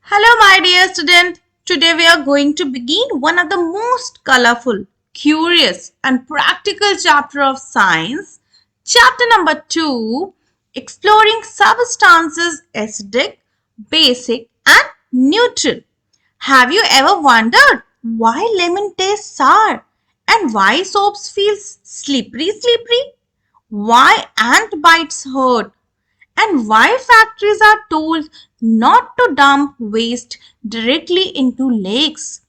Hello, my dear student. Today we are going to begin one of the most colorful, curious, and practical chapter of science. Chapter number 2, exploring substances acidic, basic, and neutral. Have you ever wondered why lemon tastes sour and why soaps feel slippery? Why ant bites hurt and why factories are told not to dump waste directly into lakes.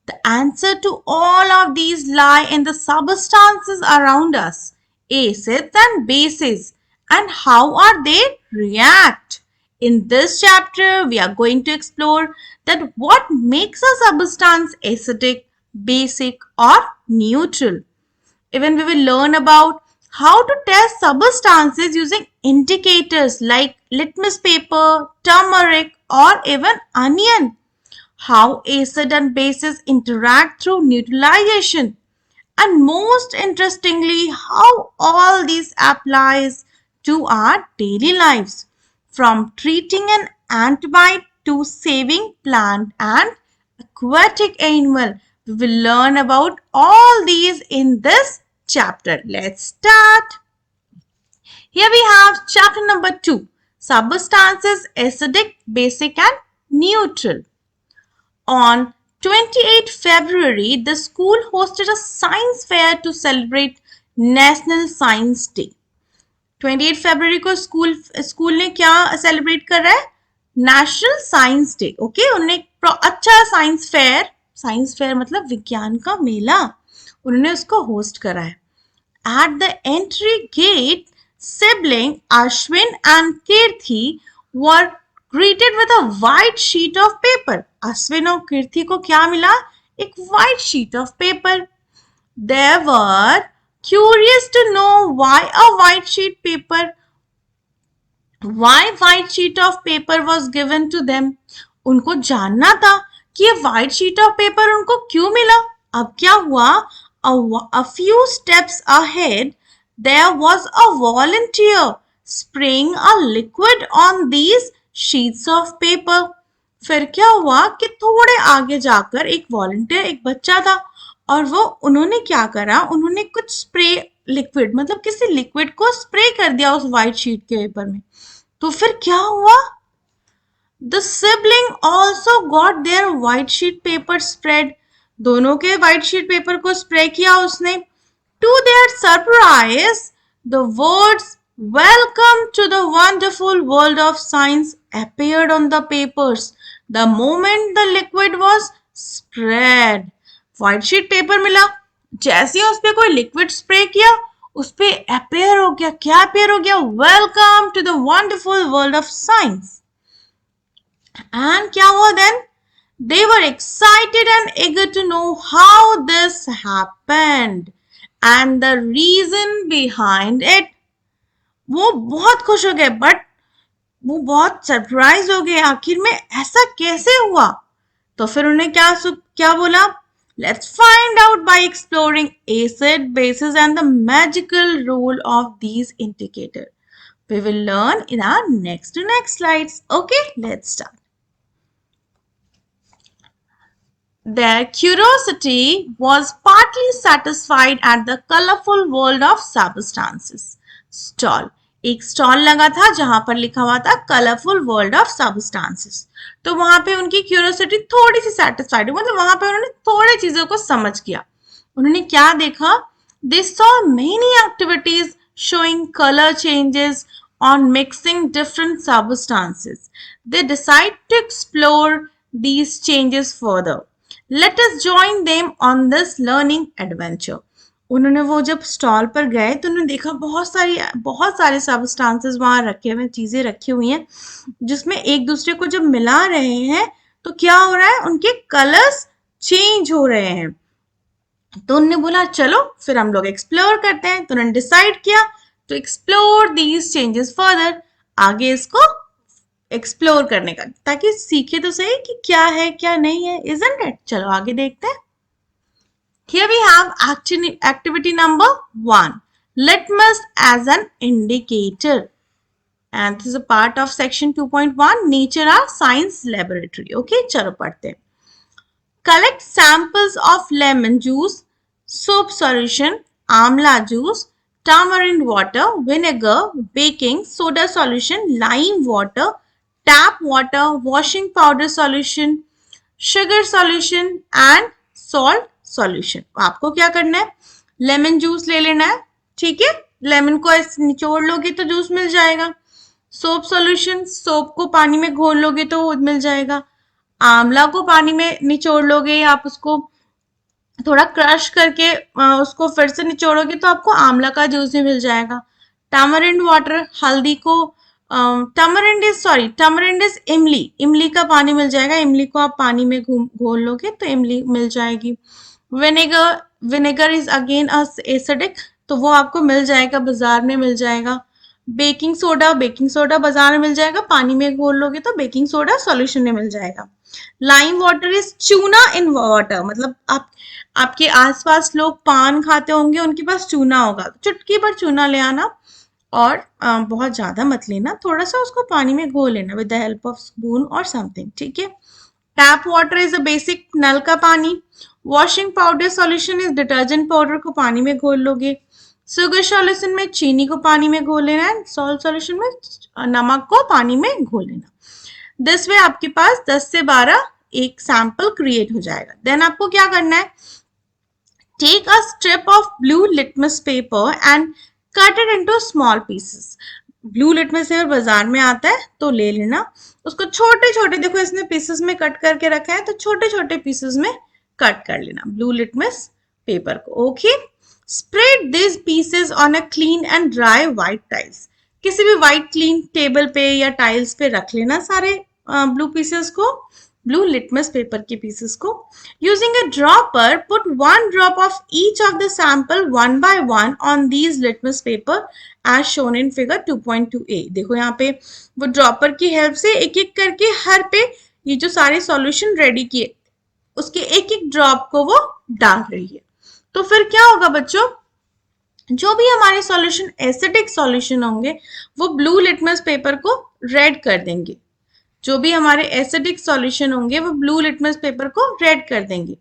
The answer to all of these lie in the substances around us, acids and bases, and how are they react. In this chapter, we are going to explore that what makes a substance acidic, basic, or neutral. Even we will learn about how to test substances using indicators like litmus paper, turmeric, or even onion. How acid and bases interact through neutralization. And most interestingly, how all this applies to our daily lives. From treating an ant bite to saving plant and aquatic animal. We will learn about all these in this chapter. Let's start. Here we have chapter number 2, substances acidic, basic and neutral. On 28 February, the school hosted a science fair to celebrate National Science Day. 28 फरवरी को school ने क्या celebrate कर रहा है? National science day. Okay, उन्होंने अच्छा science fair मतलब विज्ञान का मेला, उन्होंने उसको होस्ट करा है. At the entry gate, sibling Ashwin and Kirti were greeted with a white sheet of paper. Ashwin और कीर्ति को क्या मिला? एक white sheet of paper. They were curious to know why white sheet of paper was given to them. उनको जानना था कि ये white sheet of paper उनको क्यों मिला. अब क्या हुआ? A few steps ahead, there was a volunteer spraying a liquid on these sheets of paper. फिर क्या हुआ कि थोड़े आगे जाकर एक वॉलंटियर, एक बच्चा था, और वो उन्होंने क्या करा, उन्होंने कुछ स्प्रे लिक्विड मतलब किसी लिक्विड को स्प्रे कर दिया उस वाइट शीट के पेपर में. तो फिर क्या हुआ? The sibling also got their white sheet paper spread. दोनों के वाइट शीट पेपर को स्प्रे किया उसने. To their surprise, the words Welcome to the wonderful world of science appeared on the papers the moment the liquid was spread. White sheet paper मिला, जैसे ही उस पर कोई लिक्विड स्प्रे किया उस पे अपेयर हो गया. क्या अपेयर हो गया? Welcome to the wonderful world of science. And क्या हुआ then? They were excited and eager to know how this happened and the reason behind it. वो बहुत खुश हो गए, बट वो बहुत सरप्राइज हो गए, आखिर में ऐसा कैसे हुआ. तो फिर उन्हें क्या बोला? Let's find out by exploring acid, bases and the magical role of these indicators. We will learn in our next slides. Okay, let's start. Their curiosity was partly satisfied at the colorful world of substances. Stall, एक stall लगा था जहां पर लिखा हुआ था colourful world of substances. तो वहां पे उनकी क्यूरियोसिटी थोड़ी सी सेटिस्फाइड हुई, मतलब वहां पे उन्होंने थोड़ी चीजों को समझ किया. उन्होंने क्या देखा? They saw many activities showing color changes on mixing different substances. They decide to explore these changes further. Let us join them on this learning adventure. उन्होंने वो जब स्टॉल पर गए तो उन्होंने देखा बहुत सारे सब्सटेंसेस वहां रखे हुए, चीजें रखी हुई हैं जिसमें एक दूसरे को जब मिला रहे हैं तो क्या हो रहा है? उनके कलर्स चेंज हो रहे हैं. तो उन्होंने बोला चलो फिर हम लोग एक्सप्लोर करते हैं. तो उन्होंने डिसाइड किया to explore these changes further, आगे इसको एक्सप्लोर करने का, ताकि सीखे तो सही कि क्या है क्या नहीं है. Isn't it? चलो आगे देखते हैं. Here we have activity number 1, litmus as an indicator. and this is a part of section 2.1 nature or science laboratory. Okay, चलो पढ़ते हैं. Collect samples of lemon juice, soap solution, amla juice, tamarind water, vinegar, baking soda solution, lime water, tap water, washing powder solution, sugar solution and salt solution. आपको क्या करना है? Lemon juice ले लेना है. ठीक है, लेमन को ऐसे निचोड़ लोगे तो जूस मिल जाएगा. सोप सॉल्यूशन, सोप को पानी में घोल लोगे तो मिल जाएगा. आंवला को पानी में निचोड़ लोगे या आप उसको थोड़ा क्रश करके उसको फिर से निचोड़ोगे तो आपको आंवला का जूस भी मिल जाएगा. टैमरिंड वाटर, हल्दी को टैमरिंड इज इमली, इमली का पानी मिल जाएगा. इमली को आप पानी में घोल लोगे तो इमली मिल जाएगी. विनेगर इज अगेन एसिडिक, तो वो आपको मिल जाएगा, बाजार में मिल जाएगा. बेकिंग सोडा बाजार में मिल जाएगा, पानी में घोल लोगे तो बेकिंग सोडा सॉल्यूशन में मिल जाएगा. लाइम वाटर इज चूना इन वाटर, मतलब आपके आसपास लोग पान खाते होंगे, उनके पास चूना होगा, चुटकी भर चूना ले आना और बहुत ज्यादा मत लेना, थोड़ा सा उसको पानी में घोल लेना with the help of spoon और समथिंग. ठीक है. Tap water is a basic, नल का पानी. Washing powder solution is detergent powder को पानी में घोल लोगे. शुगर सॉल्यूशन में चीनी को पानी में घोल लेना है. सॉल्ट सॉल्यूशन में नमक को पानी में घोल लेना. दिस वे आपके पास 10 से 12 एक सैंपल क्रिएट हो जाएगा. देन आपको क्या करना है? Take a strip of blue litmus paper and cut it into small pieces. Blue litmus paper बाजार में आता है तो ले लेना. उसको छोटे छोटे, देखो इसने पीसेस में कट करके रखा है, तो छोटे छोटे पीसेस में कट कर लेना ब्लू लिटमस पेपर को. Okay. Spread this pieces on a clean and dry white tiles. किसी भी व्हाइट क्लीन टेबल पे या टाइल्स पे रख लेना सारे ब्लू पीसेस को, ब्लू लिटमस पेपर के पीसेस को. Using a dropper, put 1 drop of each of the sample one by one on these litmus paper as shown in figure 2.2a. देखो यहाँ पे वो ड्रॉपर की हेल्प से एक एक करके हर पे ये जो सारे सॉल्यूशन रेडी किए उसके एक एक ड्रॉप को वो डाल रही है. तो फिर क्या होगा बच्चों? जो भी हमारे सॉल्यूशन एसिडिक सॉल्यूशन होंगे वो ब्लू लिटमस पेपर को रेड कर देंगे. जो भी हमारे एसिडिक सॉल्यूशन होंगे वो ब्लू लिटमस पेपर को रेड कर देंगे,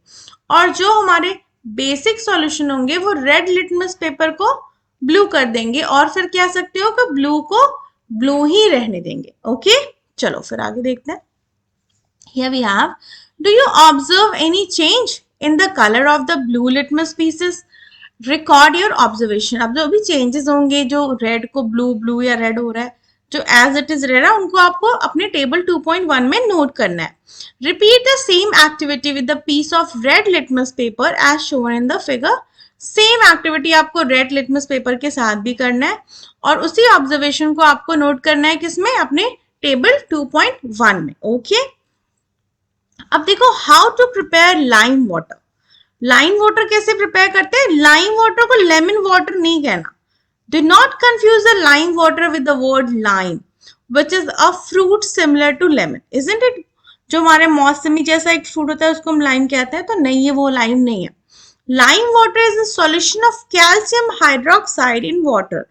और जो हमारे बेसिक सॉल्यूशन होंगे वो रेड लिटमस पेपर को ब्लू कर देंगे. और फिर कह सकते हो कि ब्लू को ब्लू ही रहने देंगे. ओके, चलो फिर आगे देखते हैं. Here we have, do you observe any change in the color of the blue litmus pieces? Record your observation. अब जो भी changes होंगे, जो red को blue या red हो रहा है, जो as it is red है, उनको आपको अपने table 2.1 में note करना है. Repeat the same activity with the piece of red litmus paper as shown in the figure. Same activity आपको red litmus paper के साथ भी करना है और उसी observation को आपको note करना है किसमें? अपने table 2.1 में. Okay? अब देखो how to prepare lime water. Lime water कैसे प्रिपेयर करते हैं? लाइम वाटर को लेमन वाटर नहीं कहना. Do not confuse the lime water with the word lime which is a fruit similar to lemon, isn't it? जो हमारे मौसमी जैसा एक फ्रूट होता है उसको हम लाइम कहते हैं, तो नहीं, ये वो लाइम नहीं है. Lime water is a solution of calcium hydroxide in water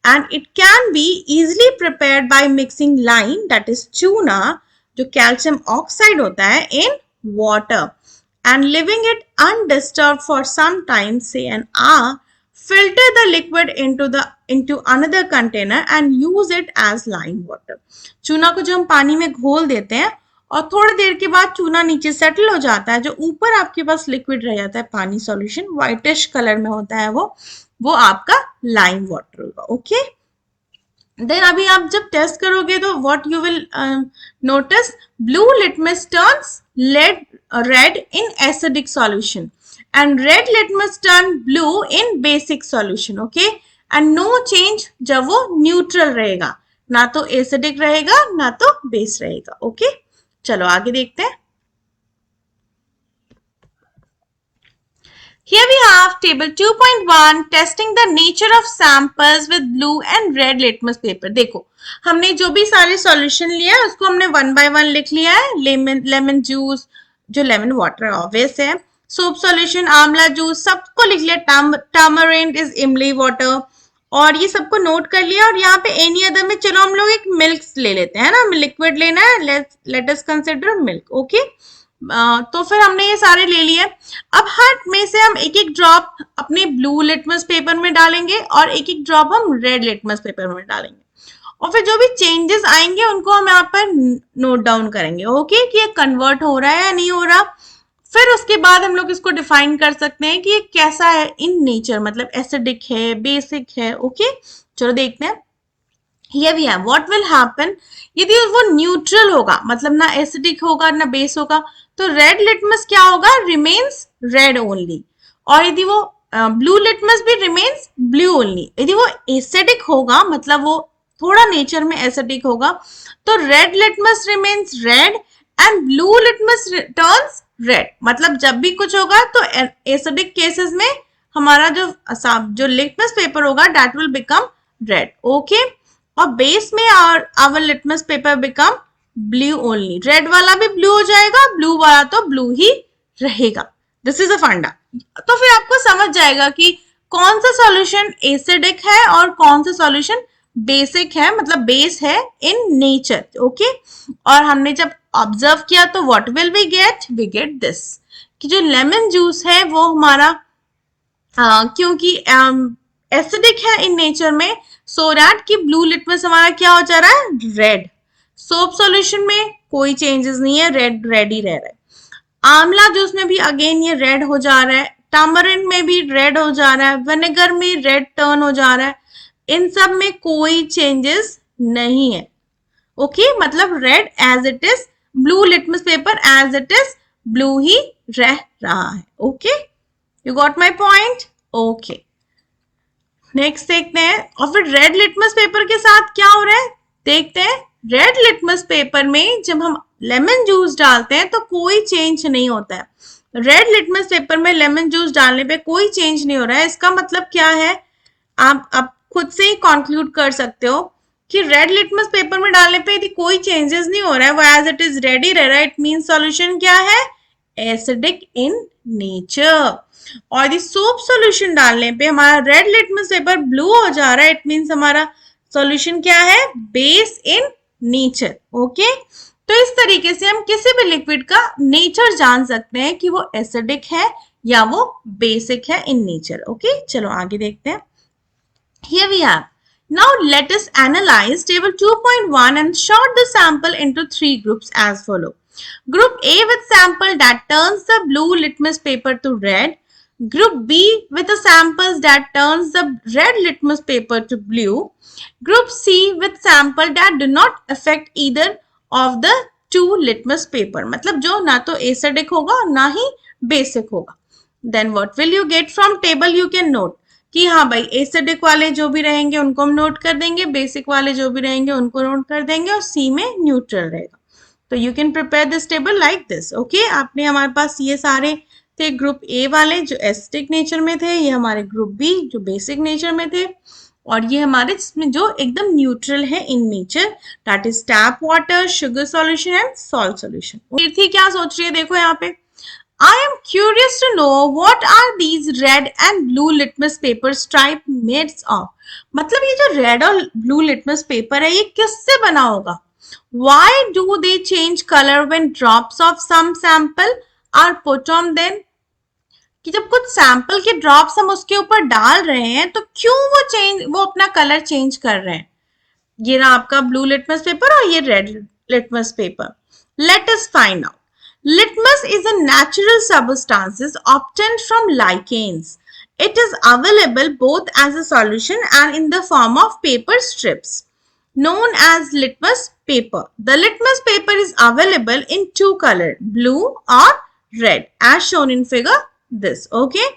and it can be easily prepared by mixing lime, that is चूना, जो कैल्शियम ऑक्साइड होता है, in water and leaving it undisturbed for some time, say an hour. Filter the liquid into another container and use it as lime water. चूना को जो हम पानी में घोल देते हैं और थोड़ी देर के बाद चूना नीचे सेटल हो जाता है, जो ऊपर आपके पास लिक्विड रह जाता है, पानी सॉल्यूशन व्हाइटिश कलर में होता है, वो आपका लाइम वाटर होगा. ओके. देन अभी आप जब टेस्ट करोगे तो what you will notice, blue litmus turns red in acidic solution and red litmus turn blue in basic solution. Okay, and no change जब वो neutral रहेगा, ना तो acidic रहेगा ना तो base रहेगा. Okay, चलो आगे देखते हैं. Here we have table 2.1 testing the nature of samples with blue and red litmus paper. देखो हमने जो भी सारे सॉल्यूशन लिया है उसको हमने 1 by 1 लिख लिया है. लेमन जूस, जो लेमन वाटर ऑब्वियस है, सोप सॉल्यूशन, आंवला जूस, सबको लिख लिया. टैमरिंड इज इमली वाटर, और ये सबको नोट कर लिया। और यहाँ पे एनी अदर में चलो हम लोग एक मिल्क ले लेते हैं ना, लिक्विड लेना है, let us consider milk. Okay, तो फिर हमने ये सारे ले लिए। अब हर में से हम एक एक ड्रॉप अपने ब्लू लिटमस पेपर में डालेंगे और एक एक ड्रॉप हम रेड लिटमस पेपर में डालेंगे, और फिर जो भी चेंजेस आएंगे उनको हम यहाँ पर नोट डाउन करेंगे। ओके, कि ये कन्वर्ट हो रहा है या नहीं हो रहा। फिर उसके बाद हम लोग इसको डिफाइन कर सकते हैं कि ये कैसा है इन नेचर, मतलब एसिडिक है, बेसिक है। ओके, चलो देखते हैं। Here we have what will happen यदि वो न्यूट्रल होगा, मतलब ना एसिडिक होगा ना बेस होगा, तो रेड लिटमस क्या होगा, रिमेन्स रेड ओनली। और यदि वो ब्लू लिटमस भी रिमेन्स ब्लू ओनली। यदि वो एसिडिक होगा, मतलब वो थोड़ा नेचर में एसिडिक होगा, तो red litmus remains red and blue litmus turns red. मतलब जब भी कुछ होगा तो एसिडिक केसेस में हमारा जो लिटमस पेपर होगा that will become red. Okay, और बेस में our litmus paper become blue only. Red वाला भी ब्लू हो जाएगा, ब्लू वाला तो ब्लू ही रहेगा। दिस इज अ फंडा। तो फिर आपको समझ जाएगा कि कौन सा सॉल्यूशन एसिडिक है और कौन सा सॉल्यूशन बेसिक है, मतलब बेस है इन नेचर। ओके, और हमने जब ऑब्जर्व किया तो what will we get this, कि जो लेमन जूस है वो हमारा क्योंकि एसिडिक है इन नेचर में, सो दैट कि ब्लू लिटमस हमारा क्या हो जा रहा है, रेड। सोप सॉल्यूशन में कोई चेंजेस नहीं है, रेड रेड ही रह रहा है। आंवला जूस में भी अगेन ये रेड हो जा रहा है, टामरिन में भी रेड हो जा रहा है, विनेगर में रेड टर्न हो जा रहा है। इन सब में कोई चेंजेस नहीं है। ओके, मतलब red as it is, blue litmus paper as it is blue ही रह रहा है। Okay, you got my point. Okay, next देखते हैं। और फिर रेड लिटमस पेपर के साथ क्या हो रहा है देखते हैं। रेड लिटमस पेपर में जब हम लेमन जूस डालते हैं तो कोई चेंज नहीं होता है। रेड लिटमस पेपर में लेमन जूस डालने पे कोई चेंज नहीं हो रहा है। इसका मतलब क्या है, आप खुद से ही कंक्लूड कर सकते हो कि रेड लिटमस पेपर में डालने पे यदि कोई चेंजेस नहीं हो रहा है, वो एज इट इज रेडी रह रहा है, इट मीन सॉल्यूशन क्या है, एसिडिक इन नेचर। और यदि सोप सॉल्यूशन डालने पे हमारा रेड लिटमस पेपर ब्लू हो जा रहा है, इट मींस हमारा सॉल्यूशन क्या है, बेस इन नेचर। ओके, तो इस तरीके से हम किसी भी लिक्विड का नेचर जान सकते हैं कि वो एसिडिक है या वो बेसिक है इन नेचर। ओके, चलो आगे देखते हैं। Here we have. Now let us analyze table 2.1 and sort the sample into three groups as follow. Group A with sample that turns the blue litmus paper to red. Group B with the samples that turns the red litmus paper to blue. Group C with sample that do not affect either of the two litmus paper. मतलब जो ना तो acidic होगा और ना ही basic होगा. Then what will you get from table? You can note कि हाँ भाई एसिडिक वाले जो भी रहेंगे उनको हम नोट कर देंगे, बेसिक वाले जो भी रहेंगे उनको नोट कर देंगे, और सी में न्यूट्रल रहेगा। तो you can prepare this table like this. Okay, आपने हमारे पास ये सारे थे ग्रुप ए वाले जो एसिडिक नेचर में थे, ये हमारे ग्रुप बी जो बेसिक नेचर में थे, और ये हमारे जिसमें जो एकदम न्यूट्रल है in nature, that is tap water, sugar solution and salt solution. Kirti क्या सोच रही है देखो यहाँ पे, I am curious to know what are these red and blue litmus paper stripe made of? मतलब ये जो red और blue litmus paper है ये किससे बना होगा? Why do they change color when drops of some sample are put on them? कि जब कुछ सैंपल के ड्रॉप्स हम उसके ऊपर डाल रहे हैं तो क्यों वो अपना कलर चेंज कर रहे हैं? ये रहा आपका ब्लू लिटमस पेपर और ये red litmus paper. Let us find out. Litmus is a natural substance obtained from lichens. It is available both as a solution and in the form of paper strips, known as litmus paper. The litmus paper is available in two colors, blue or red, as shown in figure this. Okay?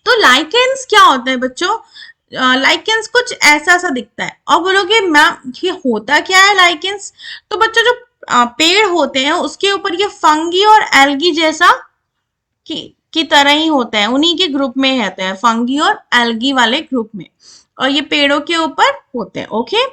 तो lichens क्या होते हैं बच्चों? Lichens कुछ ऐसा सा दिखता है। और बोलोगे मैम ये होता क्या है लाइकेंस? तो बच्चों जो पेड़ होते हैं उसके ऊपर ये फंगी और एल्गी जैसा की तरह ही होते हैं, उन्हीं के ग्रुप में रहते हैं, फंगी और एल्गी वाले ग्रुप में, और ये पेड़ों के ऊपर होते हैं। ओके,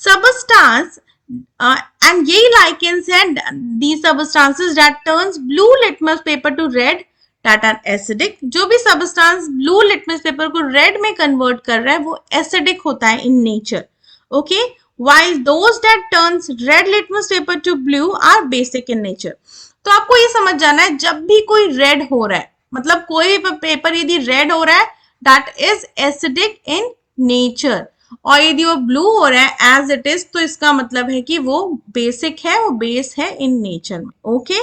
सबस्टांस एंड यही लाइकेंस है the substances that turns blue litmus paper to red that are acidic. जो भी substance blue litmus paper को red में convert कर रहा है वो acidic होता है in nature. Okay, while those that turns red litmus paper to blue are basic in nature. तो आपको ये समझ जाना है जब भी कोई red हो रहा है, मतलब कोई भी पेपर यदि red हो रहा है, that is acidic in nature. और यदि वो ब्लू हो रहा है एज इट इज तो इसका मतलब है कि वो बेसिक है, वो बेस है इन नेचर में. Okay,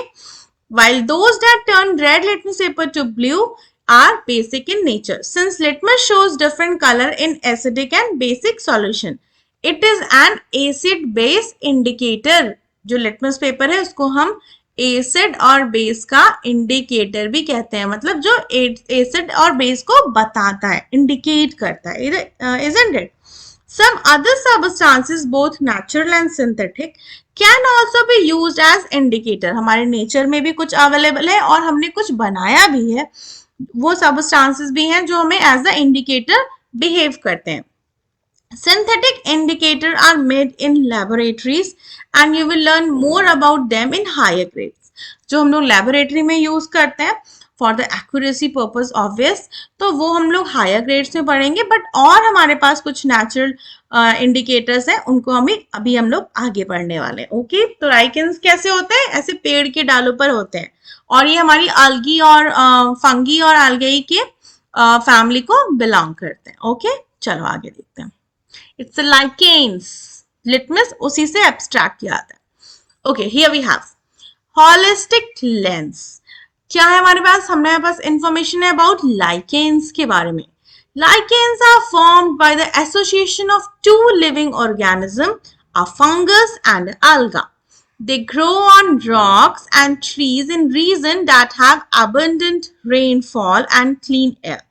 while those that turn red litmus paper to blue are basic in nature. Since litmus shows different color in acidic and basic solution, it is an acid base indicator. जो litmus paper है उसको हम acid और base का indicator भी कहते हैं, मतलब जो एसिड और बेस को बताता है, इंडिकेट करता है. Isn't it? Some other substances, both natural and synthetic, can also be used as indicator. हमारे नेचर में भी कुछ अवेलेबल है और हमने कुछ बनाया भी है. वो substances भी हैं जो हमें as the indicator behave करते हैं. Synthetic indicators are made in laboratories and you will learn more about them in higher grades. जो हम लोग laboratory में use करते हैं for the accuracy purpose obvious, तो वो हम लोग higher grades में पढ़ेंगे. बट और हमारे पास कुछ natural indicators हैं, उनको अभी हम लोग आगे पढ़ने वाले हैं. ओके, तो लाइकेंस कैसे होते हैं? ऐसे पेड़ के डालों पर होते हैं और ये हमारी algae और फंगी और algae के फैमिली को बिलोंग करते हैं. ओके, चलो आगे देखते हैं. It's a lichens. Litmus उसी से abstract किया आता है. Okay, here we have holistic lens. क्या है हमारे पास? हमारे पास information है about lichens के बारे में. Lichens are formed by the association of two living organisms, a fungus and an alga. They grow on rocks and trees in regions that have abundant rainfall and clean air.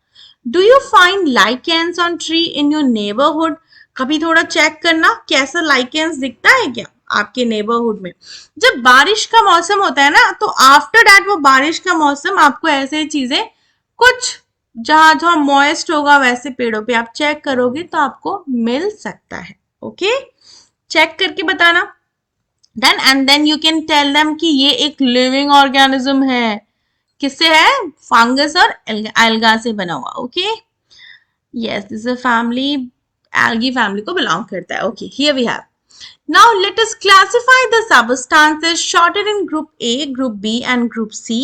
Do you find lichens on tree in your neighborhood? कभी थोड़ा check करना कैसा lichens दिखता है क्या आपके neighbourhood में. जब बारिश का मौसम होता है ना तो आफ्टर दैट वो बारिश का मौसम आपको ऐसे चीजें कुछ जहां जहां मॉइस्ट होगा वैसे पेड़ों पे आप चेक करोगे तो आपको मिल सकता है. ओके, चेक करके बताना. Then and then you can tell them कि ये एक लिविंग ऑर्गेनिज्म है. किससे है? फंगस और एल्गा से बना हुआ. Okay, yes, this is family, algae family को belong करता है. Okay, here we have. Now let us classify the substances shorted in group A, group B and group C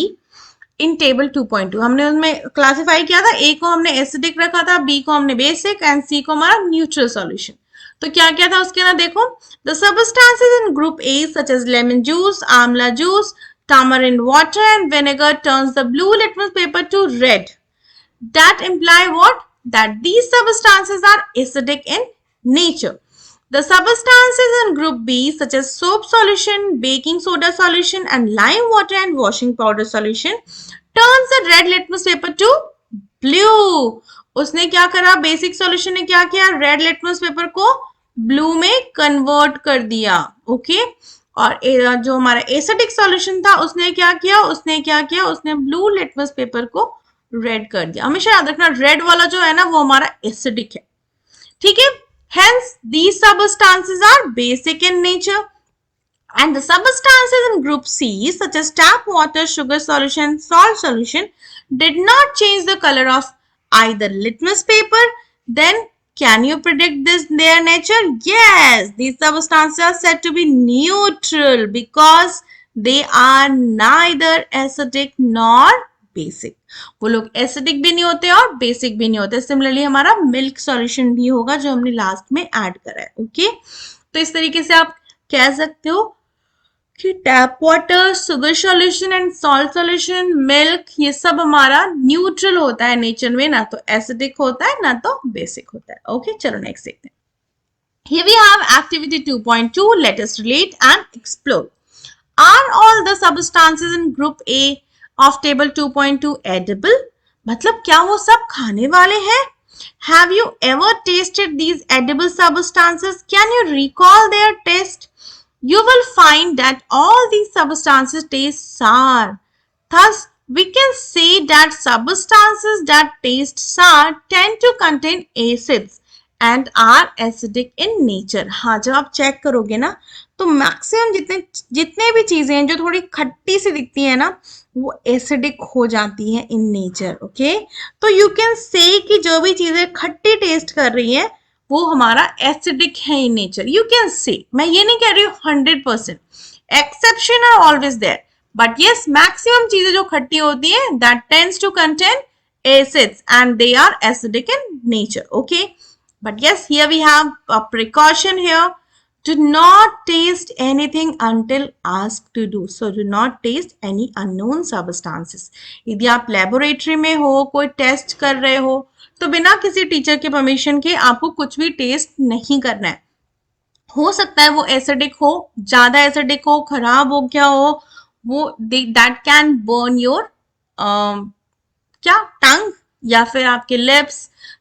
in table 2.2. हमने उसमें classify किया था. A को हमने acidic रखा था, B को हमने basic and C को हमारा neutral solution. तो क्या क्या था उसके अंदर देखो. The substances in group A such as lemon juice, amla juice, tamarind water and vinegar turns the blue litmus paper to red. That imply what? That these substances are acidic in nature. The substances in group B such as soap solution, baking soda solution and lime water and washing powder solution turns the red litmus paper to blue. उसने क्या करा? Basic solution ने क्या किया? Red litmus paper को blue में convert कर दिया. ओके, और जो हमारा एसिडिक सॉल्यूशन था उसने क्या किया? उसने ब्लू लिटमस पेपर को रेड कर दिया. हमेशा याद रखना रेड वाला जो है ना वो हमारा एसिडिक है. ठीक है, hence these substances are basic in nature and the substances in group C such as tap water, sugar solution, salt solution did not change the color of either litmus paper. Then can you predict their nature? Yes, these substances are said to be neutral because they are neither acidic nor basic. वो लोग acidic भी नहीं होते और basic भी नहीं होते. Similarly हमारा मिल्क सॉल्यूशन भी होगा जो हमने लास्ट में ऐड करा है. ओके, तो इस तरीके से आप कह सकते हो कि tap water, sugar solution and salt solution, milk, ये सब हमारा न्यूट्रल होता है नेचर में, ना तो एसिडिक होता है ना तो बेसिक होता है. ओके, चलो नेक्स्ट देखते हैं. Here we have activity 2.2. Let us relate and explore. Are all the substances in group A of table 2.2 edible? मतलब क्या वो सब खाने वाले हैं? Have you ever tasted these edible substances? Can you recall their taste? You will find that all these substances taste sour. Thus, we can say that substances that taste sour tend to contain acids and are acidic in nature. हाँ, जब आप check करोगे ना तो maximum जितने जितने भी चीजें हैं जो थोड़ी खट्टी सी दिखती है ना, वो एसिडिक हो जाती है इन नेचर। ओके, तो यू कैन से कि जो भी चीजें खट्टी टेस्ट कर रही है वो हमारा एसिडिक है इन नेचर, यू कैन से। मैं ये नहीं कह रही हूँ 100%, exception are always there, but yes maximum चीजें जो खट्टी होती है that tends to contain acids and they are acidic in nature. Okay, but yes, here we have a precaution here. Do not taste anything until asked to do. So do not taste any unknown substances. यदि आप laboratory में हो, कोई test कर रहे हो, तो बिना किसी टीचर के परमिशन के आपको कुछ भी टेस्ट नहीं करना है। हो सकता है वो एसिडिक हो, ज्यादा एसिडिक हो, खराब हो गया हो, वो दैट कैन बर्न योर क्या टंग या फिर आपके लिप्स।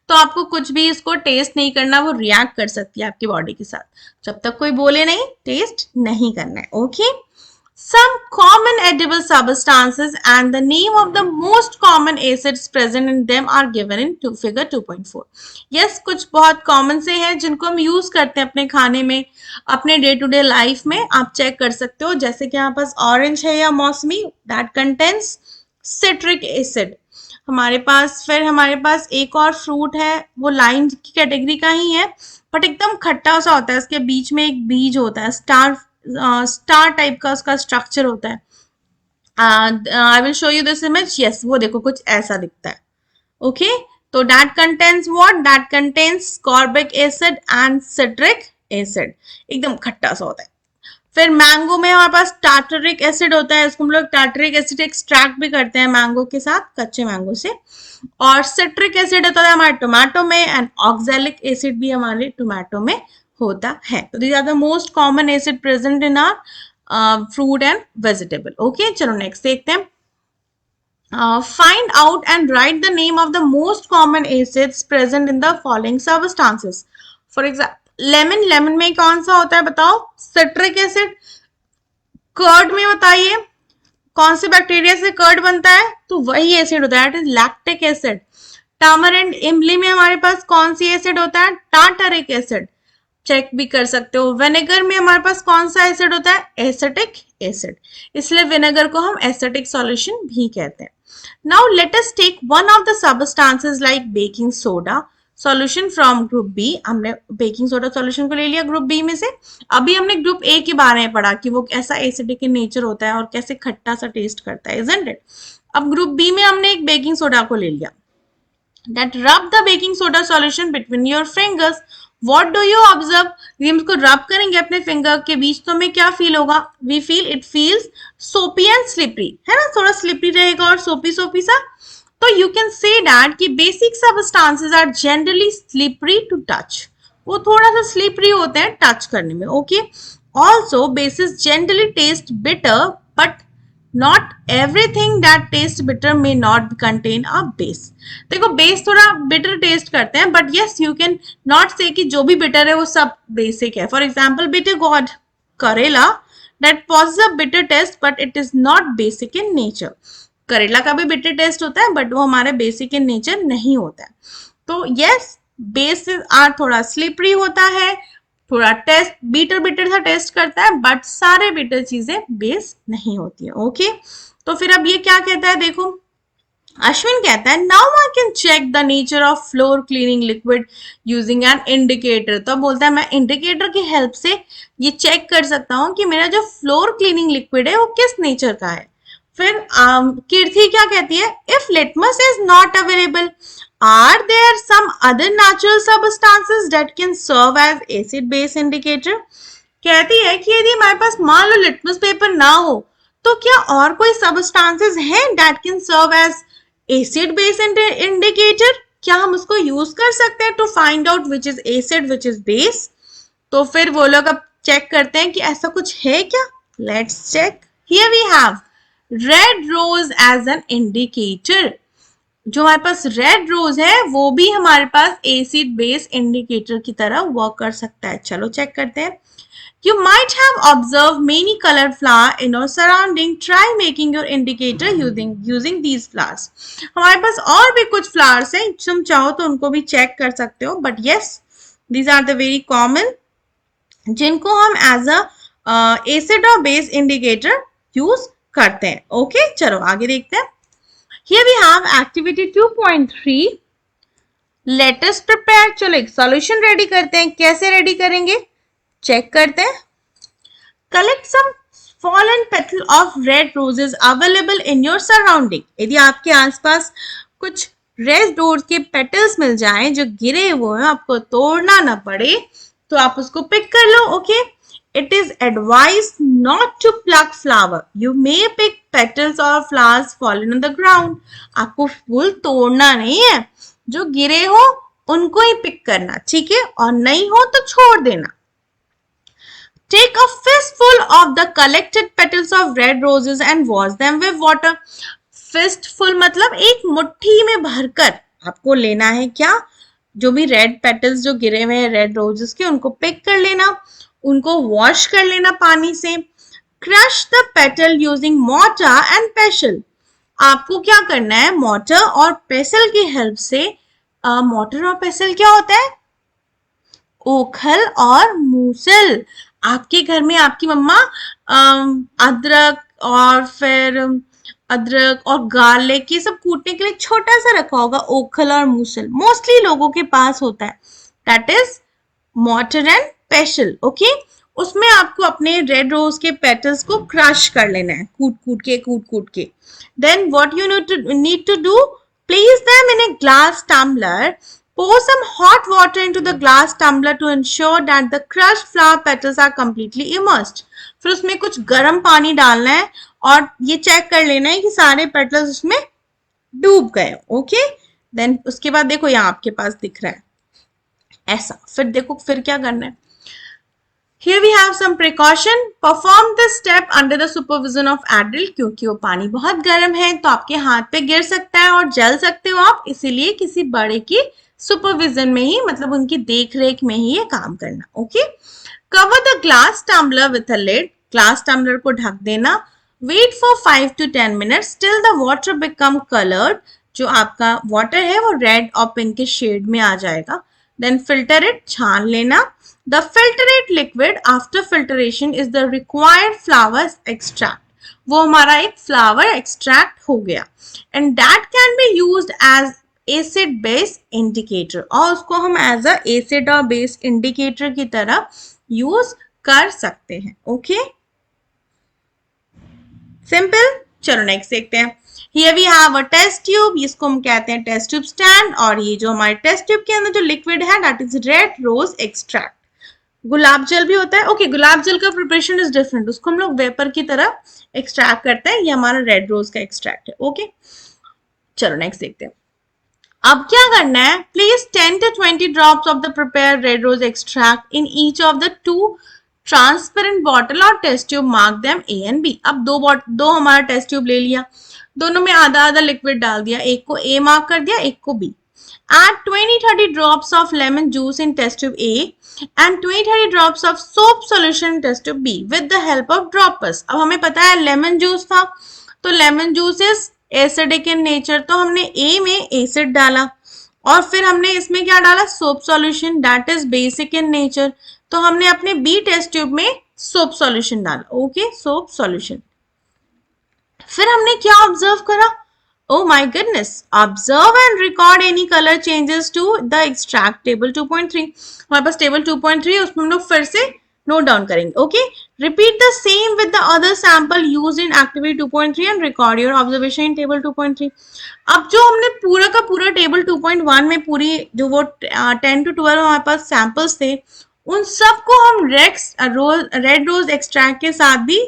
तो आपको कुछ भी इसको टेस्ट नहीं करना, वो रिएक्ट कर सकती है आपकी बॉडी के साथ। जब तक कोई बोले नहीं, टेस्ट नहीं करना है। Okay, some common edible substances and the name of the most common acids present in them are given in figure 2.4. yes, कुछ बहुत कॉमन से हैं जिनको हम यूज करते हैं अपने खाने में, अपने डे टू डे लाइफ में। आप चेक कर सकते हो, जैसे कि यहाँ पास ऑरेंज है या मौसमी, दैट कंटेन्स सिट्रिक एसिड। हमारे पास एक और फ्रूट है, वो लाइम की कैटेगरी का ही है, बट एकदम खट्टा सा होता है, इसके बीच में एक बीज होता है, स्टार टाइप का उसका स्ट्रक्चर होता है। I will show you this image. Yes, वो देखो कुछ ऐसा दिखता है। ओके, तो that contains what, that contains ascorbic acid and citric acid, एकदम खट्टा सा होता है। फिर मैंगो में हमारे पास टार्टरिक एसिड होता है, इसको हम लोग टार्टरिक एसिड एक्सट्रैक्ट भी करते हैं मैंगो के साथ, कच्चे मैंगो से। और सिट्रिक एसिड होता है हमारे टोमेटो में, एंड ऑक्सैलिक एसिड भी हमारे टोमेटो में होता है। तो these are the most common acid present in our fruit and vegetable. Okay, चलो नेक्स्ट देखते हैं। Find out and write the name of the most common acids present in the following substances. For example, lemon में कौन सा होता है बताओ, citric acid. Curd में बताइए कौन से बैक्टीरिया से कर्ड बनता है, तो वही एसिड होता है, इट इज लैक्टिक एसिड। टामरिंड इमली में हमारे पास कौन सी एसिड होता है, टार्टरिक एसिड, चेक भी कर सकते हो। विनेगर में हमारे पास कौन सा एसिड होता है, एसिटिक एसिड, इसलिए विनेगर को हम एसिटिक सॉल्यूशन भी कहते हैं। Now let us take one of the substances like baking soda solution from group B. हमने बेकिंग सोडा सॉल्यूशन को ले लिया ग्रुप बी में से। अभी हमने ग्रुप ए के बारे में पढ़ा कि वो कैसा एसिडिक इन नेचर होता है और कैसे खट्टा सा टेस्ट करता है, इजंट इट। अब ग्रुप बी में हमने एक बेकिंग सोडा को ले लिया। दैट रब the baking soda solution between your fingers. What do you observe, यदि हम इसको रब करेंगे अपने फिंगर के बीच तो हमें क्या फील होगा, वी फील इट फील्स सोपी एंड स्लिपरी, है ना, थोड़ा स्लिपरी रहेगा और सोपी सोपी सा। तो यू कैन से दैट कि basic substances are generally slippery to touch, वो थोड़ा सा स्लिपरी होते हैं टच करने में। Okay, also bases generally taste bitter, but not everything that taste bitter may not contain a base. देखो बेस थोड़ा बिटर टेस्ट करते हैं, but yes you can not say कि जो भी बिटर है वो सब बेसिक है। फॉर एग्जाम्पल बिटर गॉड करेला that possesses a bitter taste but it is not basic in nature. करेला का भी बिटर टेस्ट होता है बट वो हमारे बेसिक इन नेचर नहीं होता है। तो यस, बेस आर थोड़ा स्लिपरी होता है, थोड़ा टेस्ट बिटर बिटर सा टेस्ट करता है, बट सारे बिटर चीजें बेस नहीं होती है। ओके, तो फिर अब ये क्या कहता है, देखो अश्विन कहता है now I can check the nature of floor cleaning liquid using an indicator. तो बोलता है मैं इंडिकेटर की हेल्प से ये चेक कर सकता हूँ कि मेरा जो फ्लोर क्लीनिंग लिक्विड है वो किस नेचर का है। फिर कीर्ति क्या कहती है, if litmus is not available are there some other natural substances that can serve as acid base indicator। कहती है कि यदि हमारे पास मान लो लिटमस पेपर ना हो तो क्या और कोई सबस्टांसेस हैं that can serve as acid base indicator, क्या हम उसको यूज कर सकते हैं to find out which is acid which is base। तो फिर वो लोग अब चेक करते हैं कि ऐसा कुछ है क्या। let's check, here we have red rose as an indicator। जो हमारे पास रेड रोज है वो भी हमारे पास एसिड बेस इंडिकेटर की तरह वर्क कर सकता है। चलो चेक करते हैं। You might have observed many colored flowers in your surrounding. Try making your indicator using these flowers। हमारे पास और भी कुछ फ्लावर्स हैं, तुम चाहो तो उनको भी चेक कर सकते हो, but yes, these are the very common जिनको हम एज अ एसिड और बेस इंडिकेटर यूज करते हैं। ओके चलो आगे देखते हैं। Here we have activity 2.3 let us prepare. चलो एक सॉल्यूशन रेडी करते हैं। कैसे रेडी करेंगे चेक करते हैं। Collect some fallen petal of red roses available in your surrounding। यदि आपके आसपास कुछ रेड रोज के पेटल्स मिल जाएं जो गिरे हुए हैं, आपको तोड़ना ना पड़े, तो आप उसको पिक कर लो। Okay it is advise not to pluck flower, you may pick petals और flowers fallen on the ground. आपको फूल तोड़ना नहीं है, जो गिरे हो उनको ही पिक करना, ठीक है, और नहीं हो तो छोड़ देना। Take a fistful of the collected petals of red roses and wash them with water। Fistful मतलब एक मुट्ठी में भरकर आपको लेना है क्या, जो भी रेड पेटल्स जो गिरे हुए हैं रेड रोजेस के, उनको पिक कर लेना, उनको वॉश कर लेना पानी से। Crush the petal using mortar and pestle. आपको क्या करना है, मोर्टर और पेसल की हेल्प से। मोर्टर और पेसल क्या होता है, ओखल और मूसल। आपके घर में आपकी मम्मा अदरक और फिर अदरक और गार्लिक ये सब कूटने के लिए छोटा सा रखा होगा ओखल और मूसल, मोस्टली लोगों के पास होता है, that is mortar and pestle. Okay उसमें आपको अपने रेड रोज के पेटल्स को क्रश कर लेना है, कूट कूट के। Then what you need to do, place them in a glass tumbler. Pour some hot water into the glass tumbler to ensure that the crushed flower petals are completely immersed। फिर उसमें कुछ गर्म पानी डालना है और ये चेक कर लेना है कि सारे पेटल्स उसमें डूब गए। ओके देन उसके बाद देखो यहाँ आपके पास दिख रहा है ऐसा। फिर देखो फिर क्या करना है। Here we have some precaution. Perform this step under the supervision of adult। क्योंकि वो पानी बहुत गर्म है तो आपके हाथ पे गिर सकता है और जल सकते हो आप, इसीलिए किसी बड़े की सुपरविजन में ही, मतलब उनकी देख रेख में ही ये काम करना। Okay cover the glass tumbler with a lid. Glass tumbler को ढक देना। Wait for 5 to 10 minutes till the water become colored। जो आपका वाटर है वो रेड और पिंक के शेड में आ जाएगा। देन फिल्टर इट, छान लेना। The filtrate liquid after filtration is the required flower extract। वो हमारा एक flower extract हो गया and that can be used as acid base indicator। और उसको हम as a acid और base indicator की तरह use कर सकते हैं। Okay simple. चलो नेक्स्ट देखते हैं। Here we have a test tube। इसको हम कहते हैं टेस्ट ट्यूब स्टैंड, और ये जो हमारे टेस्ट ट्यूब के अंदर जो लिक्विड है that is red rose extract. गुलाब जल भी होता है। ओके गुलाब जल का प्रिपरेशन इज डिफरेंट, उसको हम लोग वेपर की तरह एक्सट्रैक्ट करते हैं। ये हमारा रेड रोज का एक्सट्रैक्ट है। ओके चलो नेक्स्ट देखते हैं। अब क्या करना है, place 10 to 20 drops of the prepared red rose extract in each of the 2 transparent bottle और test tube, mark them A and B. अब दो हमारा टेस्ट ट्यूब ले लिया, दोनों में आधा आधा लिक्विड डाल दिया, एक को ए मार्क कर दिया, एक को B. Add 20-30 drops of lemon juice in test tube A and 20-30 drops of soap solution in test tube B with the help of droppers। अब हमें पता है लेमन जूस था, तो lemon juice is acidic in nature, तो हमने A में acid डाला और फिर हमने इसमें क्या डाला, soap solution that is basic in nature, तो हमने अपने B टेस्ट ट्यूब में सोप सॉल्यूशन डाला। Okay soap solution. फिर हमने क्या ऑब्जर्व करा, oh my goodness, observe and record any color changes to the extract table 2.3। हमारे पास टेबल 2.3 है, उसमें हम लोग फिर से नोट डाउन करेंगे। Okay repeat the same with the other sample used in activity 2.3 and record your observation in table 2.3। अब जो हमने पूरा का पूरा टेबल 2.1 में पूरी जो वो 10 to 12 हमारे पास सैंपल्स थे, उन सबको हम रेड रोज एक्सट्रैक्ट के साथ भी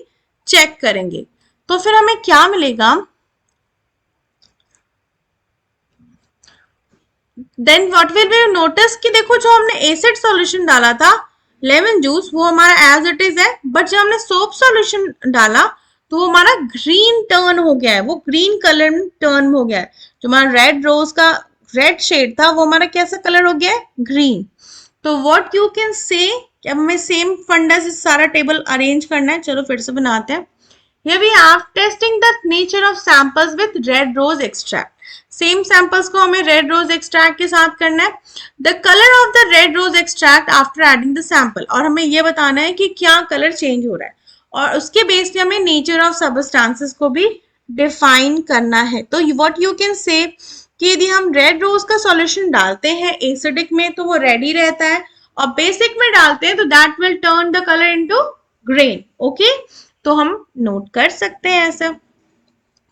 चेक करेंगे। तो फिर हमें क्या मिलेगा, then what will be notice कि देखो जो हमने एसिड सॉल्यूशन डाला था लेमन जूस वो हमारा एज इट इज है, बट जब हमने सोप सॉल्यूशन डाला तो वो हमारा ग्रीन टर्न हो गया है, वो ग्रीन कलर में टर्न हो गया है। जो हमारा रेड रोज का रेड शेड था वो हमारा कैसा कलर हो गया है, ग्रीन। तो व्हाट यू कैन से, अब हमें सेम फंडा से सारा टेबल अरेंज करना है। चलो फिर से बनाते हैं। Here we have testing the nature of samples with red rose extract. Same samples को हमें रेड रोज एक्सट्रैक्ट के साथ करना है. The colour of the red rose extract after adding the sample, और हमें यह बताना है कि क्या कलर चेंज हो रहा है, और उसके बेस पे हमें नेचर ऑफ सबस्टांसेस को भी डिफाइन करना है. तो व्हाट यू कैन से कि यदि हम रेड रोज का सॉल्यूशन डालते हैं एसिडिक में तो वो रेड ही रहता है, और बेसिक में डालते हैं तो that will turn the colour into green. Okay, तो हम नोट कर सकते हैं ऐसा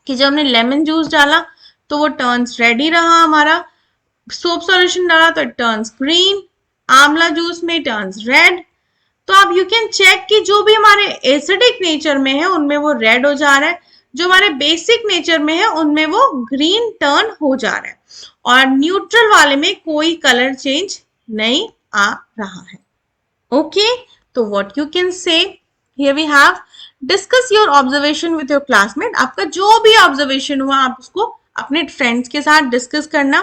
कि जब हमने लेमन जूस डाला तो वो टर्न्स रेड ही रहा हमारा, सोप सॉल्यूशन डाला तो इट टर्न्स ग्रीन, आंवला जूस में टर्न्स रेड. तो आप यू कैन चेक कि जो भी हमारे एसिडिक नेचर में है उनमें वो रेड हो जा रहा है, जो हमारे बेसिक नेचर में है उनमें वो ग्रीन टर्न हो जा रहा है, और न्यूट्रल वाले में कोई कलर चेंज नहीं आ रहा है. ओके, तो what you can say here we have discuss your observation with your classmate. आपका जो भी ऑब्जर्वेशन हुआ आप उसको अपने फ्रेंड्स के साथ डिस्कस करना.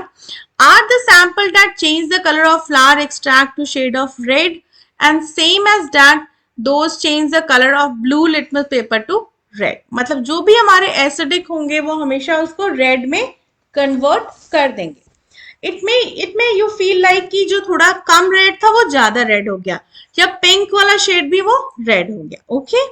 Are the sample that change the colour of flower extract to shade of red and same as that those change the colour of blue litmus paper to red. मतलब जो भी हमारे एसिडिक होंगे वो हमेशा उसको रेड में कन्वर्ट कर देंगे. इट में यू फील लाइक कि जो थोड़ा कम रेड था वो ज्यादा रेड हो गया, या पिंक वाला शेड भी वो रेड हो गया. Okay,